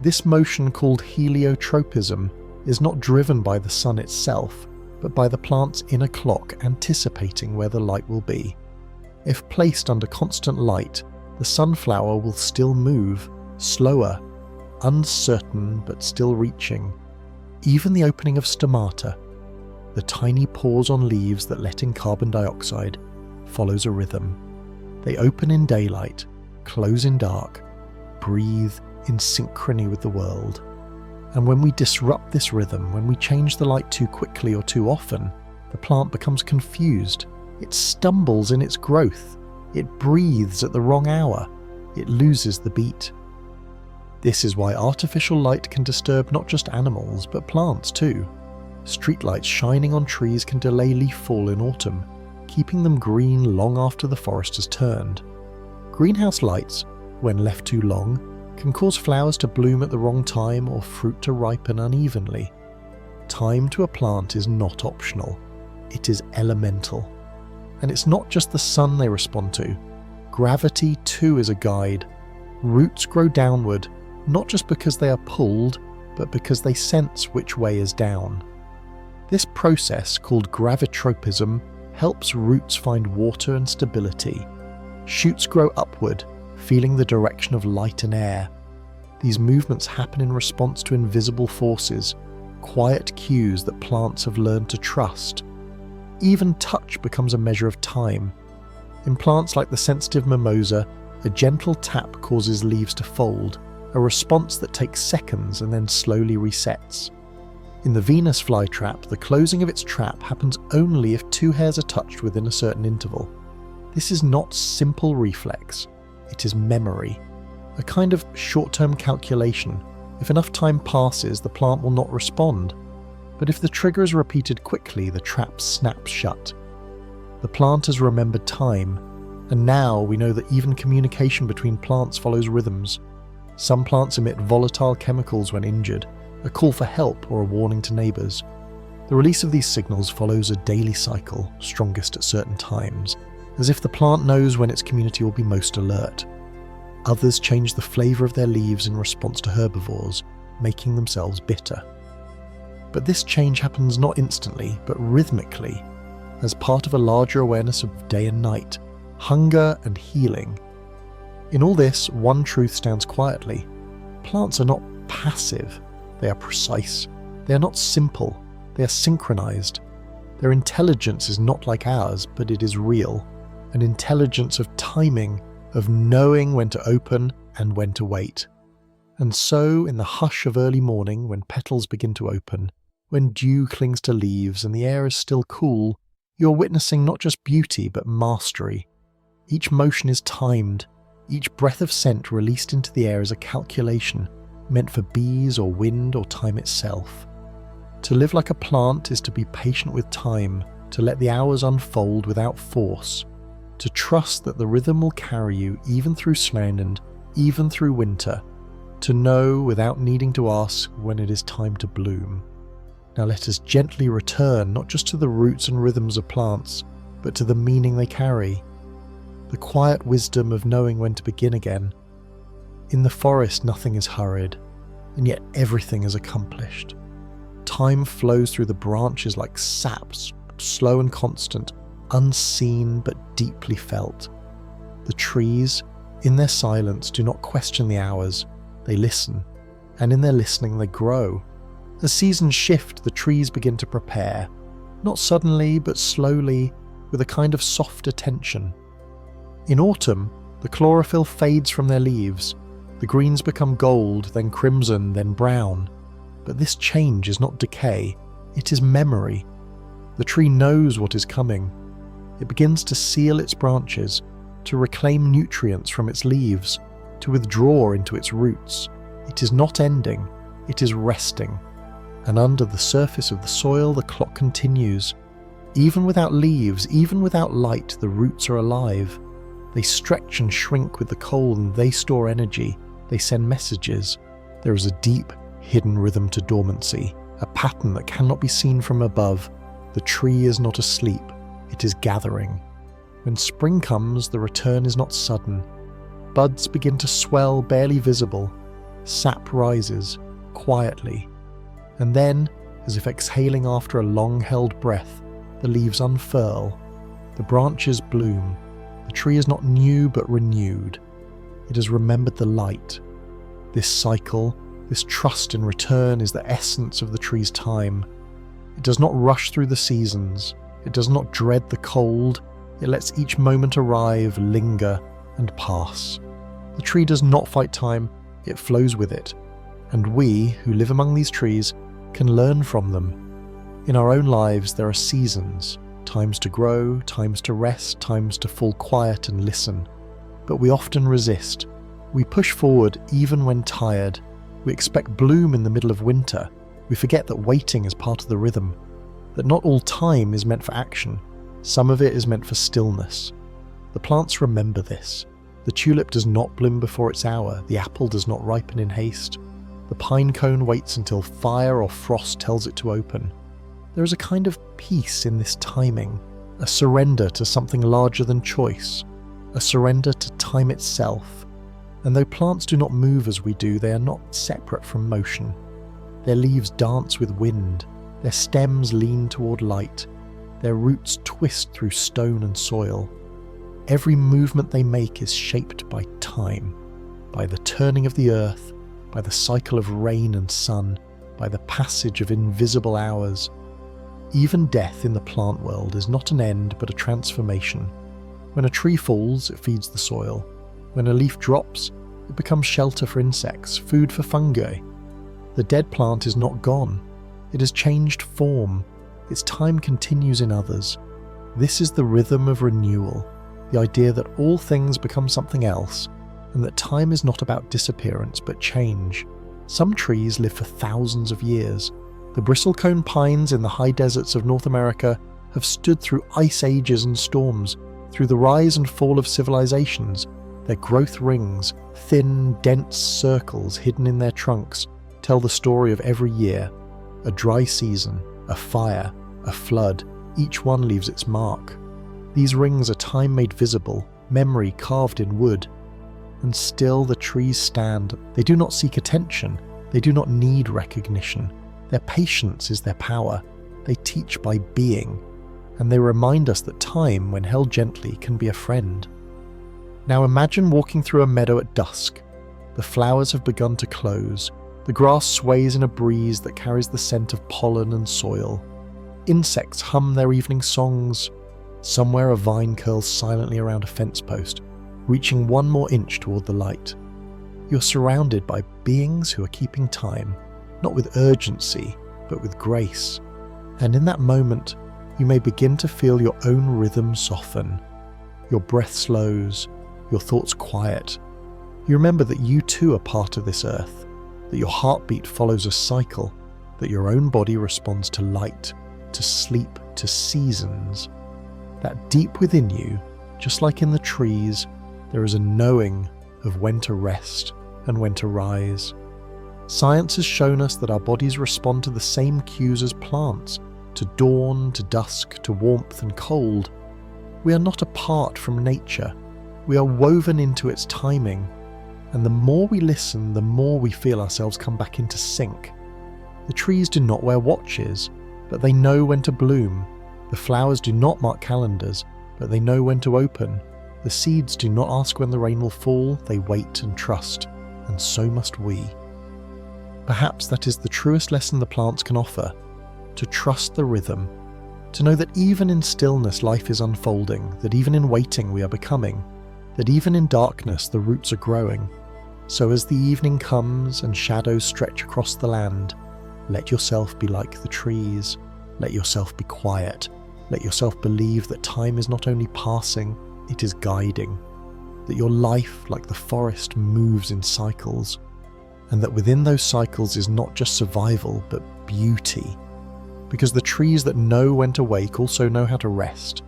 This motion, called heliotropism, is not driven by the sun itself, but by the plant's inner clock anticipating where the light will be. If placed under constant light, the sunflower will still move, slower, uncertain but still reaching. Even the opening of stomata, the tiny pores on leaves that let in carbon dioxide, follows a rhythm. They open in daylight, close in dark, breathe in synchrony with the world. And when we disrupt this rhythm, when we change the light too quickly or too often, the plant becomes confused. It stumbles in its growth. It breathes at the wrong hour. It loses the beat. This is why artificial light can disturb not just animals, but plants too. Streetlights shining on trees can delay leaf fall in autumn, keeping them green long after the forest has turned. Greenhouse lights, when left too long, can cause flowers to bloom at the wrong time or fruit to ripen unevenly. Time to a plant is not optional. It is elemental. And it's not just the sun they respond to. Gravity too is a guide. Roots grow downward, not just because they are pulled, but because they sense which way is down. This process, called gravitropism, helps roots find water and stability. Shoots grow upward, feeling the direction of light and air. These movements happen in response to invisible forces, quiet cues that plants have learned to trust. Even touch becomes a measure of time. In plants like the sensitive mimosa, a gentle tap causes leaves to fold, a response that takes seconds and then slowly resets. In the Venus flytrap, the closing of its trap happens only if two hairs are touched within a certain interval. This is not simple reflex. It is memory, a kind of short-term calculation. If enough time passes, the plant will not respond. But if the trigger is repeated quickly, the trap snaps shut. The plant has remembered time, and now we know that even communication between plants follows rhythms. Some plants emit volatile chemicals when injured, a call for help or a warning to neighbours. The release of these signals follows a daily cycle, strongest at certain times, as if the plant knows when its community will be most alert. Others change the flavour of their leaves in response to herbivores, making themselves bitter. But this change happens not instantly, but rhythmically, as part of a larger awareness of day and night, hunger and healing. In all this, one truth stands quietly. Plants are not passive. They are precise. They are not simple. They are synchronized. Their intelligence is not like ours, but it is real. An intelligence of timing, of knowing when to open and when to wait. And so, in the hush of early morning, when petals begin to open, when dew clings to leaves and the air is still cool, you're witnessing not just beauty, but mastery. Each motion is timed. Each breath of scent released into the air is a calculation, meant for bees or wind or time itself. To live like a plant is to be patient with time, to let the hours unfold without force, to trust that the rhythm will carry you even through Snowland, even through winter, to know without needing to ask when it is time to bloom. Now let us gently return not just to the roots and rhythms of plants, but to the meaning they carry, the quiet wisdom of knowing when to begin again. In the forest nothing is hurried, and yet everything is accomplished. Time flows through the branches like saps, slow and constant, unseen but deeply felt. The trees, in their silence, do not question the hours, they listen, and in their listening they grow. As seasons shift, the trees begin to prepare, not suddenly but slowly, with a kind of soft attention. In autumn, the chlorophyll fades from their leaves, the greens become gold, then crimson, then brown. But this change is not decay, it is memory. The tree knows what is coming. It begins to seal its branches, to reclaim nutrients from its leaves, to withdraw into its roots. It is not ending, it is resting. And under the surface of the soil the clock continues. Even without leaves, even without light, the roots are alive. They stretch and shrink with the cold and they store energy. They send messages. There is a deep, hidden rhythm to dormancy, a pattern that cannot be seen from above. The tree is not asleep, it is gathering. When spring comes, the return is not sudden. buds begin to swell, barely visible. Sap rises, quietly. And then, as if exhaling after a long-held breath, the leaves unfurl. The branches bloom. The tree is not new but renewed. It has remembered the light. This cycle, this trust in return, is the essence of the tree's time. It does not rush through the seasons. It does not dread the cold. It lets each moment arrive, linger, and pass. The tree does not fight time. It flows with it. And we, who live among these trees, can learn from them. In our own lives, there are seasons, times to grow, times to rest, times to fall quiet and listen. But we often resist. We push forward even when tired. We expect bloom in the middle of winter. We forget that waiting is part of the rhythm, that not all time is meant for action. Some of it is meant for stillness. The plants remember this. The tulip does not bloom before its hour. The apple does not ripen in haste. The pine cone waits until fire or frost tells it to open. There is a kind of peace in this timing, a surrender to something larger than choice, a surrender to time itself. And though plants do not move as we do, they are not separate from motion. Their leaves dance with wind, their stems lean toward light, their roots twist through stone and soil. Every movement they make is shaped by time, by the turning of the earth, by the cycle of rain and sun, by the passage of invisible hours. Even death in the plant world is not an end but a transformation. When a tree falls, it feeds the soil. When a leaf drops, it becomes shelter for insects, food for fungi. The dead plant is not gone. It has changed form. Its time continues in others. This is the rhythm of renewal, the idea that all things become something else, and that time is not about disappearance but change. Some trees live for thousands of years. The bristlecone pines in the high deserts of North America have stood through ice ages and storms, through the rise and fall of civilizations. Their growth rings, thin, dense circles hidden in their trunks, tell the story of every year. A dry season, a fire, a flood, each one leaves its mark. These rings are time made visible, memory carved in wood. And still the trees stand. They do not seek attention. They do not need recognition. Their patience is their power. They teach by being. And they remind us that time, when held gently, can be a friend. Now imagine walking through a meadow at dusk. The flowers have begun to close. The grass sways in a breeze that carries the scent of pollen and soil. Insects hum their evening songs. Somewhere a vine curls silently around a fence post, reaching one more inch toward the light. You're surrounded by beings who are keeping time, not with urgency, but with grace. And in that moment, you may begin to feel your own rhythm soften. Your breath slows, your thoughts quiet. You remember that you too are part of this earth, that your heartbeat follows a cycle, that your own body responds to light, to sleep, to seasons. That deep within you, just like in the trees, there is a knowing of when to rest and when to rise. Science has shown us that our bodies respond to the same cues as plants, to dawn, to dusk, to warmth and cold. We are not apart from nature. We are woven into its timing. And the more we listen, the more we feel ourselves come back into sync. The trees do not wear watches, but they know when to bloom. The flowers do not mark calendars, but they know when to open. The seeds do not ask when the rain will fall, they wait and trust, and so must we. Perhaps that is the truest lesson the plants can offer, to trust the rhythm, to know that even in stillness life is unfolding, that even in waiting we are becoming, that even in darkness the roots are growing. So as the evening comes and shadows stretch across the land, let yourself be like the trees, let yourself be quiet, let yourself believe that time is not only passing, it is guiding, that your life, like the forest, moves in cycles, and that within those cycles is not just survival, but beauty. Because the trees that know when to wake also know how to rest,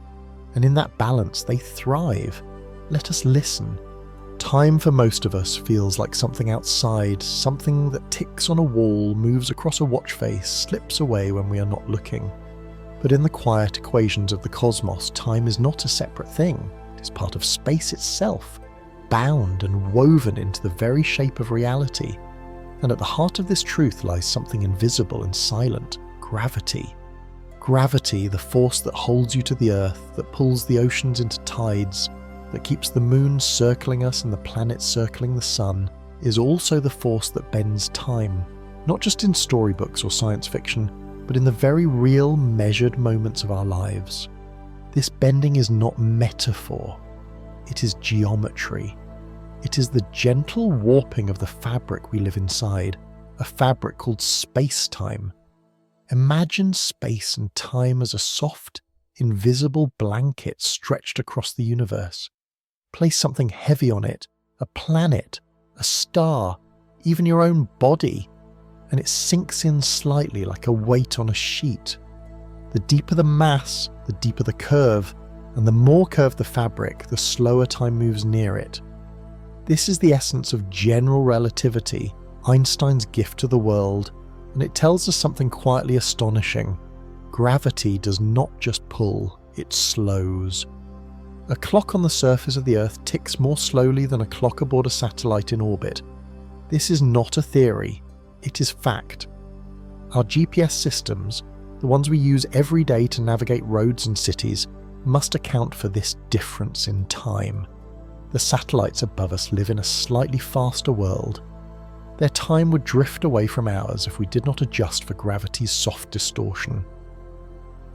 and in that balance they thrive. Let us listen. Time for most of us feels like something outside, something that ticks on a wall, moves across a watch face, slips away when we are not looking. But in the quiet equations of the cosmos, time is not a separate thing. It is part of space itself. bound and woven into the very shape of reality. And at the heart of this truth lies something invisible and silent: gravity. Gravity, the force that holds you to the earth, that pulls the oceans into tides, that keeps the moon circling us and the planets circling the sun, is also the force that bends time, not just in storybooks or science fiction, but in the very real, measured moments of our lives. This bending is not metaphor, it is geometry. It is the gentle warping of the fabric we live inside, a fabric called space-time. Imagine space and time as a soft, invisible blanket stretched across the universe. Place something heavy on it, a planet, a star, even your own body, and it sinks in slightly like a weight on a sheet. The deeper the mass, the deeper the curve, and the more curved the fabric, the slower time moves near it. This is the essence of general relativity, Einstein's gift to the world, and it tells us something quietly astonishing. Gravity does not just pull, it slows. A clock on the surface of the Earth ticks more slowly than a clock aboard a satellite in orbit. This is not a theory, it is fact. Our GPS systems, the ones we use every day to navigate roads and cities, must account for this difference in time. The satellites above us live in a slightly faster world. Their time would drift away from ours if we did not adjust for gravity's soft distortion.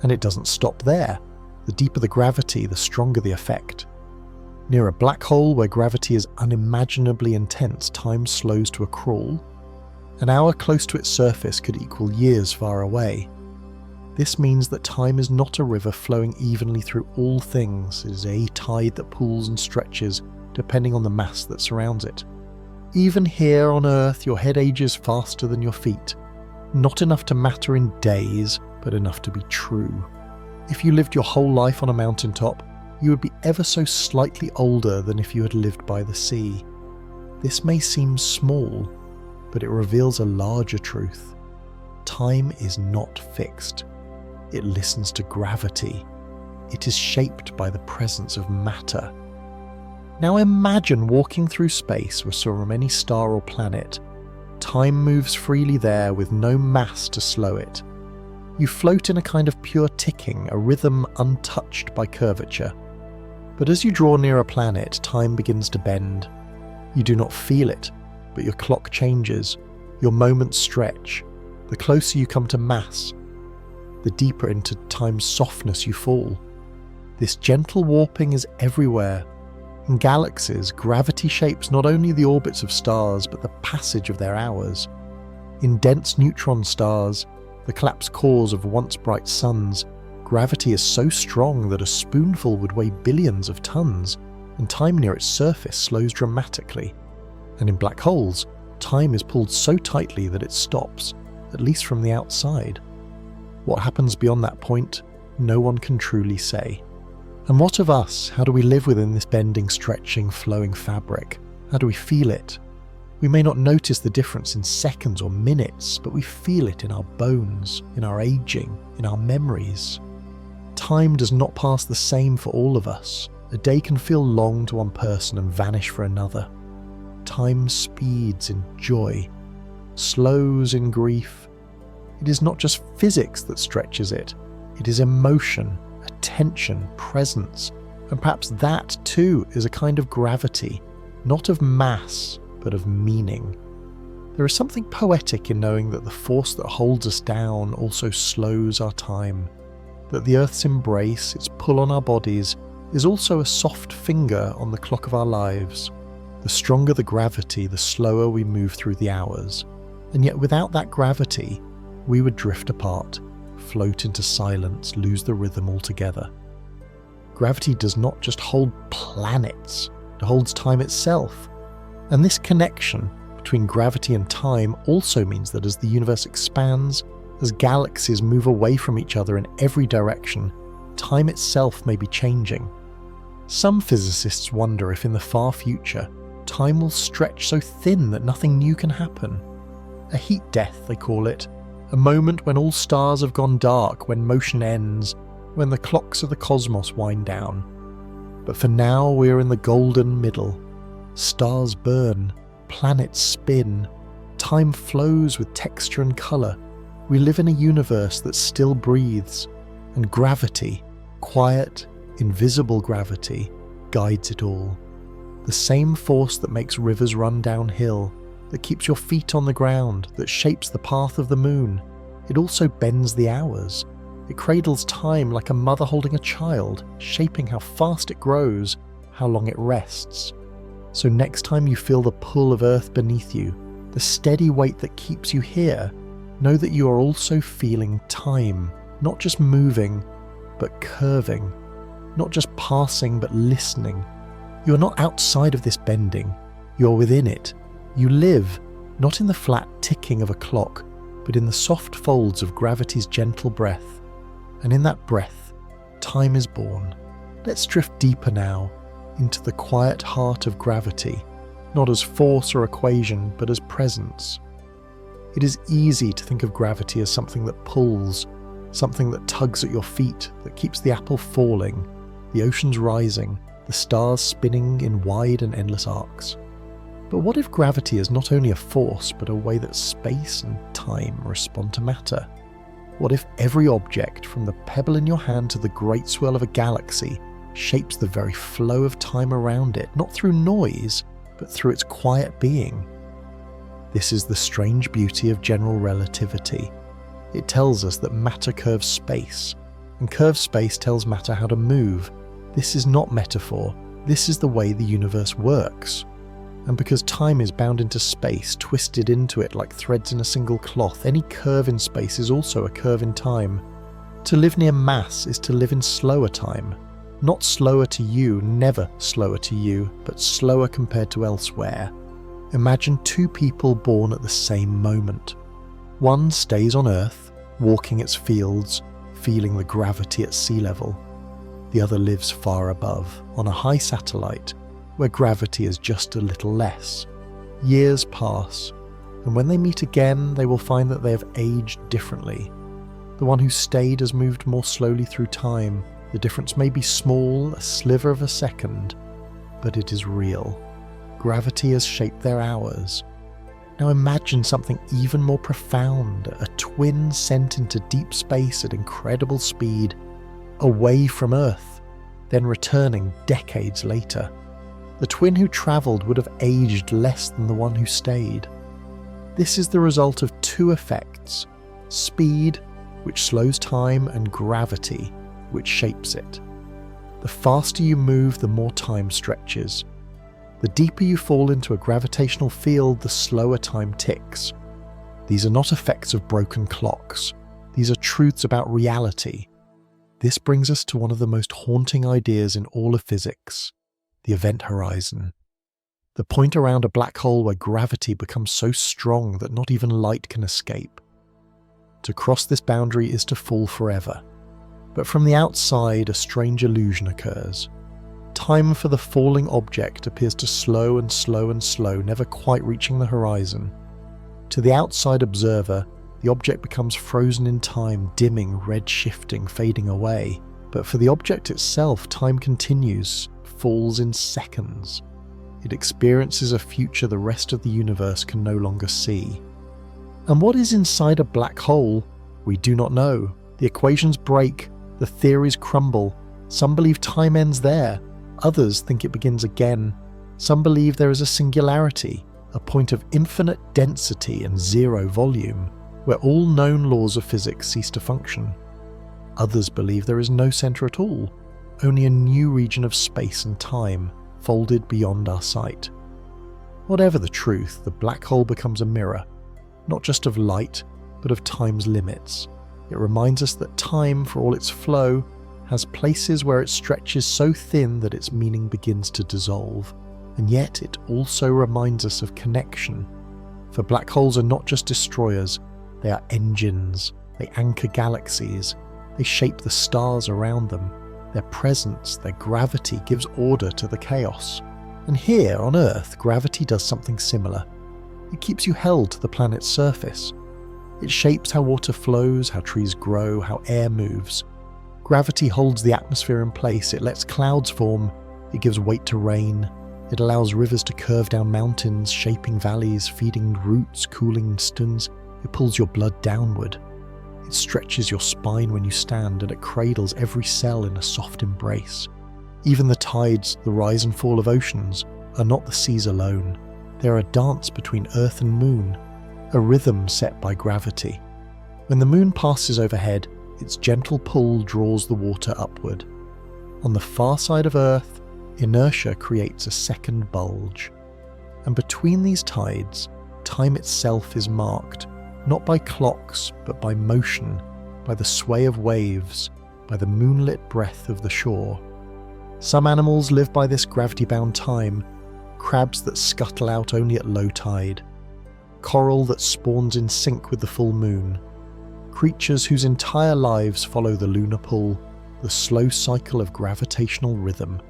And it doesn't stop there. The deeper the gravity, the stronger the effect. Near a black hole where gravity is unimaginably intense, time slows to a crawl. An hour close to its surface could equal years far away. This means that time is not a river flowing evenly through all things. It is a tide that pulls and stretches depending on the mass that surrounds it. Even here on Earth, your head ages faster than your feet. Not enough to matter in days, but enough to be true. If you lived your whole life on a mountaintop, you would be ever so slightly older than if you had lived by the sea. This may seem small, but it reveals a larger truth. Time is not fixed. It listens to gravity. It is shaped by the presence of matter. Now imagine walking through space from any star or planet. Time moves freely there with no mass to slow it. You float in a kind of pure ticking, a rhythm untouched by curvature. But as you draw near a planet, time begins to bend. You do not feel it, but your clock changes. Your moments stretch. The closer you come to mass, the deeper into time's softness you fall. This gentle warping is everywhere. In galaxies, gravity shapes not only the orbits of stars, but the passage of their hours. In dense neutron stars, the collapsed cores of once bright suns, gravity is so strong that a spoonful would weigh billions of tons, and time near its surface slows dramatically. And in black holes, time is pulled so tightly that it stops, at least from the outside. What happens beyond that point, no one can truly say. And what of us? How do we live within this bending, stretching, flowing fabric? How do we feel it? We may not notice the difference in seconds or minutes, but we feel it in our bones, in our aging, in our memories. Time does not pass the same for all of us. A day can feel long to one person and vanish for another. Time speeds in joy, slows in grief. It is not just physics that stretches it. It is emotion, attention, presence, and perhaps that too is a kind of gravity, not of mass, but of meaning. There is something poetic in knowing that the force that holds us down also slows our time, that the Earth's embrace, its pull on our bodies, is also a soft finger on the clock of our lives. The stronger the gravity, the slower we move through the hours, and yet without that gravity, we would drift apart, float into silence, lose the rhythm altogether. Gravity does not just hold planets, it holds time itself. And this connection between gravity and time also means that as the universe expands, as galaxies move away from each other in every direction, time itself may be changing. Some physicists wonder if in the far future, time will stretch so thin that nothing new can happen. A heat death, they call it. A moment when all stars have gone dark, when motion ends, when the clocks of the cosmos wind down. But for now, we are in the golden middle. Stars burn, planets spin, time flows with texture and colour. We live in a universe that still breathes, and gravity, quiet, invisible gravity, guides it all. The same force that makes rivers run downhill, that keeps your feet on the ground, that shapes the path of the moon. It also bends the hours. It cradles time like a mother holding a child, shaping how fast it grows, how long it rests. So next time you feel the pull of Earth beneath you, the steady weight that keeps you here, know that you are also feeling time, not just moving, but curving, not just passing, but listening. You are not outside of this bending, you are within it. You live, not in the flat ticking of a clock, but in the soft folds of gravity's gentle breath. And in that breath, time is born. Let's drift deeper now, into the quiet heart of gravity, not as force or equation, but as presence. It is easy to think of gravity as something that pulls, something that tugs at your feet, that keeps the apple falling, the oceans rising, the stars spinning in wide and endless arcs. But what if gravity is not only a force, but a way that space and time respond to matter? What if every object, from the pebble in your hand to the great swirl of a galaxy, shapes the very flow of time around it, not through noise, but through its quiet being? This is the strange beauty of general relativity. It tells us that matter curves space, and curved space tells matter how to move. This is not metaphor, this is the way the universe works. And because time is bound into space, twisted into it like threads in a single cloth, any curve in space is also a curve in time. To live near mass is to live in slower time. Not slower to you, never slower to you, but slower compared to elsewhere. Imagine two people born at the same moment. One stays on Earth, walking its fields, feeling the gravity at sea level. The other lives far above, on a high satellite, where gravity is just a little less. Years pass, and when they meet again, they will find that they have aged differently. The one who stayed has moved more slowly through time. The difference may be small, a sliver of a second, but it is real. Gravity has shaped their hours. Now imagine something even more profound, a twin sent into deep space at incredible speed, away from Earth, then returning decades later. The twin who travelled would have aged less than the one who stayed. This is the result of two effects: speed, which slows time, and gravity, which shapes it. The faster you move, the more time stretches. The deeper you fall into a gravitational field, the slower time ticks. These are not effects of broken clocks. These are truths about reality. This brings us to one of the most haunting ideas in all of physics: the event horizon. The point around a black hole where gravity becomes so strong that not even light can escape. To cross this boundary is to fall forever. But from the outside, a strange illusion occurs. Time for the falling object appears to slow and slow and slow, never quite reaching the horizon. To the outside observer, the object becomes frozen in time, dimming, red-shifting, fading away. But for the object itself, time continues, falls in seconds. It experiences a future the rest of the universe can no longer see. And what is inside a black hole? We do not know. The equations break, the theories crumble. Some believe time ends there. Others think it begins again. Some believe there is a singularity, a point of infinite density and zero volume, where all known laws of physics cease to function. Others believe there is no centre at all, only a new region of space and time, folded beyond our sight. Whatever the truth, the black hole becomes a mirror, not just of light, but of time's limits. It reminds us that time, for all its flow, has places where it stretches so thin that its meaning begins to dissolve. And yet it also reminds us of connection. For black holes are not just destroyers, they are engines. They anchor galaxies. They shape the stars around them. Their presence, their gravity gives order to the chaos. And here on Earth, gravity does something similar. It keeps you held to the planet's surface. It shapes how water flows, how trees grow, how air moves. Gravity holds the atmosphere in place. It lets clouds form. It gives weight to rain. It allows rivers to curve down mountains, shaping valleys, feeding roots, cooling stones. It pulls your blood downward. It stretches your spine when you stand, and it cradles every cell in a soft embrace. Even the tides, the rise and fall of oceans, are not the seas alone. They are a dance between earth and moon, a rhythm set by gravity. When the moon passes overhead, its gentle pull draws the water upward. On the far side of Earth, inertia creates a second bulge. And between these tides, time itself is marked, not by clocks, but by motion, by the sway of waves, by the moonlit breath of the shore. Some animals live by this gravity-bound time, crabs that scuttle out only at low tide, coral that spawns in sync with the full moon, creatures whose entire lives follow the lunar pull, the slow cycle of gravitational rhythm.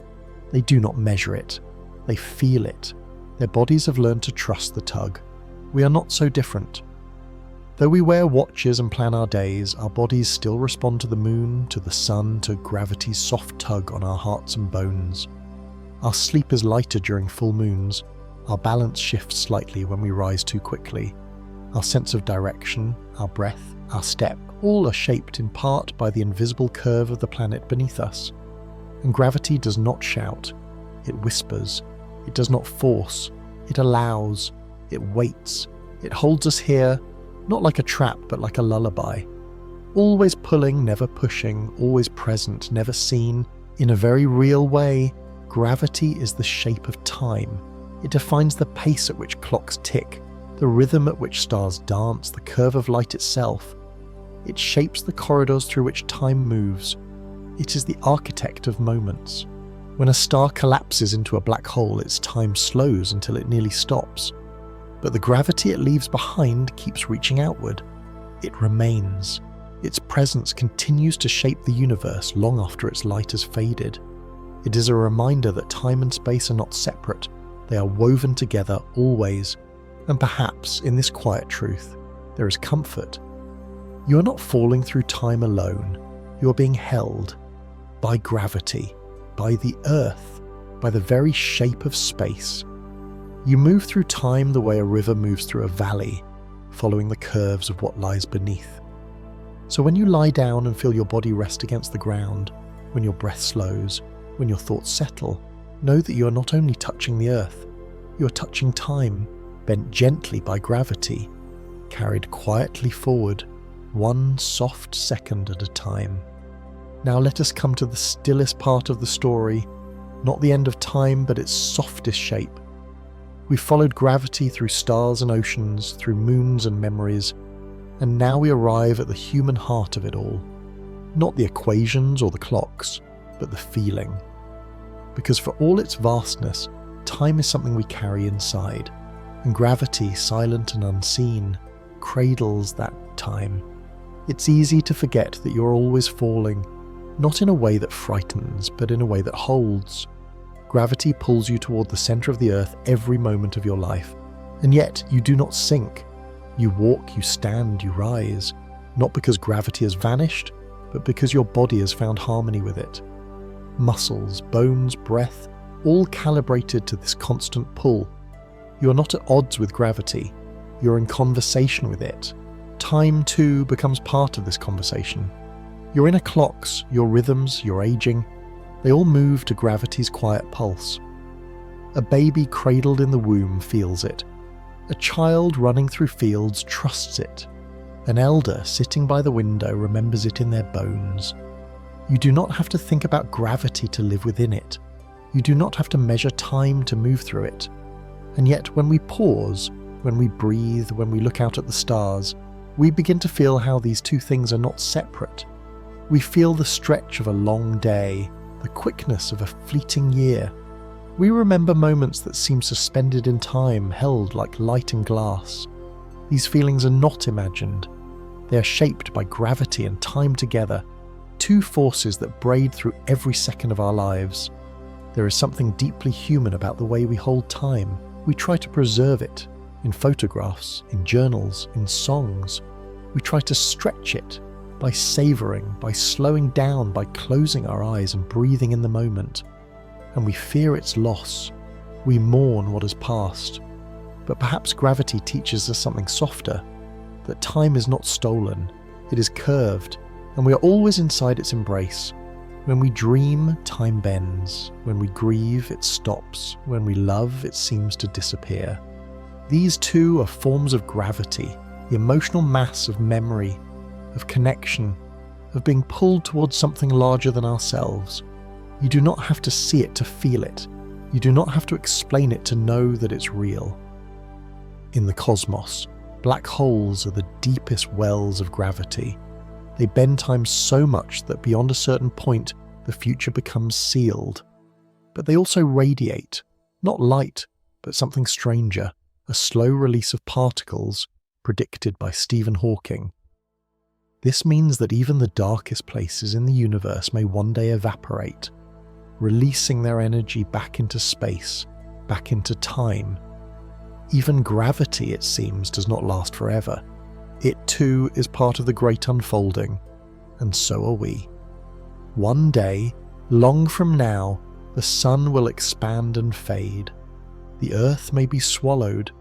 They do not measure it, they feel it. Their bodies have learned to trust the tug. We are not so different. Though we wear watches and plan our days, our bodies still respond to the moon, to the sun, to gravity's soft tug on our hearts and bones. Our sleep is lighter during full moons. Our balance shifts slightly when we rise too quickly. Our sense of direction, our breath, our step, all are shaped in part by the invisible curve of the planet beneath us. And gravity does not shout. It whispers. It does not force. It allows. It waits. It holds us here, not like a trap, but like a lullaby. Always pulling, never pushing, always present, never seen. In a very real way, gravity is the shape of time. It defines the pace at which clocks tick, the rhythm at which stars dance, the curve of light itself. It shapes the corridors through which time moves. It is the architect of moments. When a star collapses into a black hole, its time slows until it nearly stops. But the gravity it leaves behind keeps reaching outward. It remains. Its presence continues to shape the universe long after its light has faded. It is a reminder that time and space are not separate. They are woven together always. And perhaps, in this quiet truth, there is comfort. You are not falling through time alone. You are being held by gravity, by the earth, by the very shape of space. You move through time the way a river moves through a valley, following the curves of what lies beneath. So when you lie down and feel your body rest against the ground, when your breath slows, when your thoughts settle, know that you are not only touching the earth, you are touching time, bent gently by gravity, carried quietly forward, one soft second at a time. Now let us come to the stillest part of the story, not the end of time, but its softest shape. We followed gravity through stars and oceans, through moons and memories, and now we arrive at the human heart of it all. Not the equations or the clocks, but the feeling. Because for all its vastness, time is something we carry inside, and gravity, silent and unseen, cradles that time. It's easy to forget that you're always falling, not in a way that frightens, but in a way that holds. Gravity pulls you toward the center of the earth every moment of your life, and yet you do not sink. You walk, you stand, you rise, not because gravity has vanished, but because your body has found harmony with it. Muscles, bones, breath, all calibrated to this constant pull. You're not at odds with gravity, you're in conversation with it. Time, too, becomes part of this conversation. Your inner clocks, your rhythms, your aging, they all move to gravity's quiet pulse. A baby cradled in the womb feels it. A child running through fields trusts it. An elder sitting by the window remembers it in their bones. You do not have to think about gravity to live within it. You do not have to measure time to move through it. And yet when we pause, when we breathe, when we look out at the stars, we begin to feel how these two things are not separate. We feel the stretch of a long day, the quickness of a fleeting year. We remember moments that seem suspended in time, held like light and glass. These feelings are not imagined. They are shaped by gravity and time together, two forces that braid through every second of our lives. There is something deeply human about the way we hold time. We try to preserve it, in photographs, in journals, in songs. We try to stretch it, by savouring, by slowing down, by closing our eyes and breathing in the moment. And we fear its loss. We mourn what has passed. But perhaps gravity teaches us something softer, that time is not stolen, it is curved, and we are always inside its embrace. When we dream, time bends. When we grieve, it stops. When we love, it seems to disappear. These two are forms of gravity, the emotional mass of memory, of connection, of being pulled towards something larger than ourselves. You do not have to see it to feel it. You do not have to explain it to know that it's real. In the cosmos, black holes are the deepest wells of gravity. They bend time so much that beyond a certain point, the future becomes sealed. But they also radiate, not light, but something stranger, a slow release of particles predicted by Stephen Hawking. This means that even the darkest places in the universe may one day evaporate, releasing their energy back into space, back into time. Even gravity, it seems, does not last forever. It too is part of the great unfolding, and so are we. One day, long from now, the sun will expand and fade. The earth may be swallowed,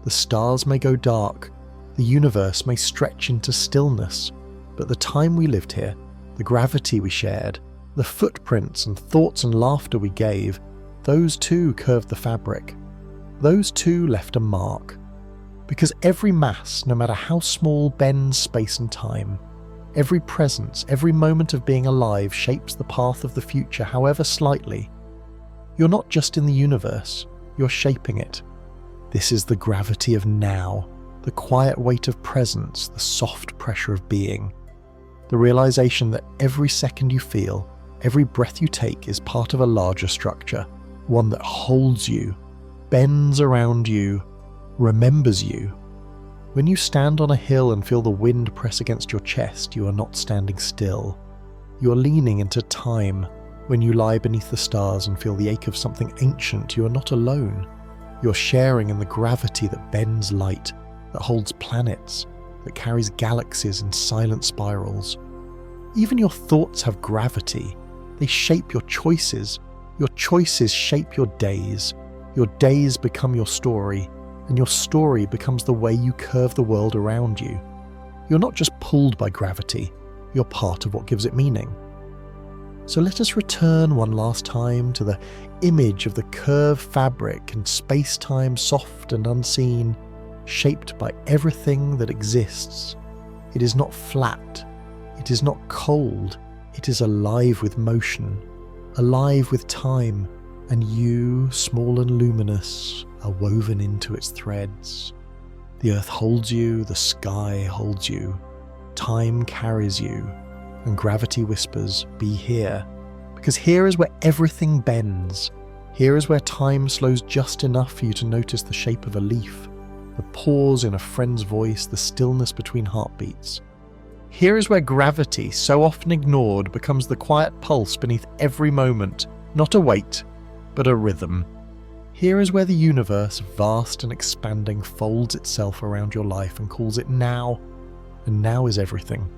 the stars may go dark, the universe may stretch into stillness, but the time we lived here, the gravity we shared, the footprints and thoughts and laughter we gave, those too curved the fabric. Those too left a mark. Because every mass, no matter how small, bends space and time. Every presence, every moment of being alive shapes the path of the future, however slightly. You're not just in the universe, you're shaping it. This is the gravity of now, the quiet weight of presence, the soft pressure of being. The realization that every second you feel, every breath you take is part of a larger structure, one that holds you, bends around you, remembers you. When you stand on a hill and feel the wind press against your chest, you are not standing still. You are leaning into time. When you lie beneath the stars and feel the ache of something ancient, you are not alone. You're sharing in the gravity that bends light, that holds planets, that carries galaxies in silent spirals. Even your thoughts have gravity. They shape your choices. Your choices shape your days. Your days become your story, and your story becomes the way you curve the world around you. You're not just pulled by gravity, you're part of what gives it meaning. So let us return one last time to the image of the curved fabric and space-time soft and unseen, shaped by everything that exists. It is not flat, it is not cold, it is alive with motion, alive with time, and you, small and luminous, are woven into its threads. The earth holds you, the sky holds you, time carries you, and gravity whispers, be here. Because here is where everything bends. Here is where time slows just enough for you to notice the shape of a leaf, the pause in a friend's voice, the stillness between heartbeats. Here is where gravity, so often ignored, becomes the quiet pulse beneath every moment, not a weight, but a rhythm. Here is where the universe, vast and expanding, folds itself around your life and calls it now, and now is everything.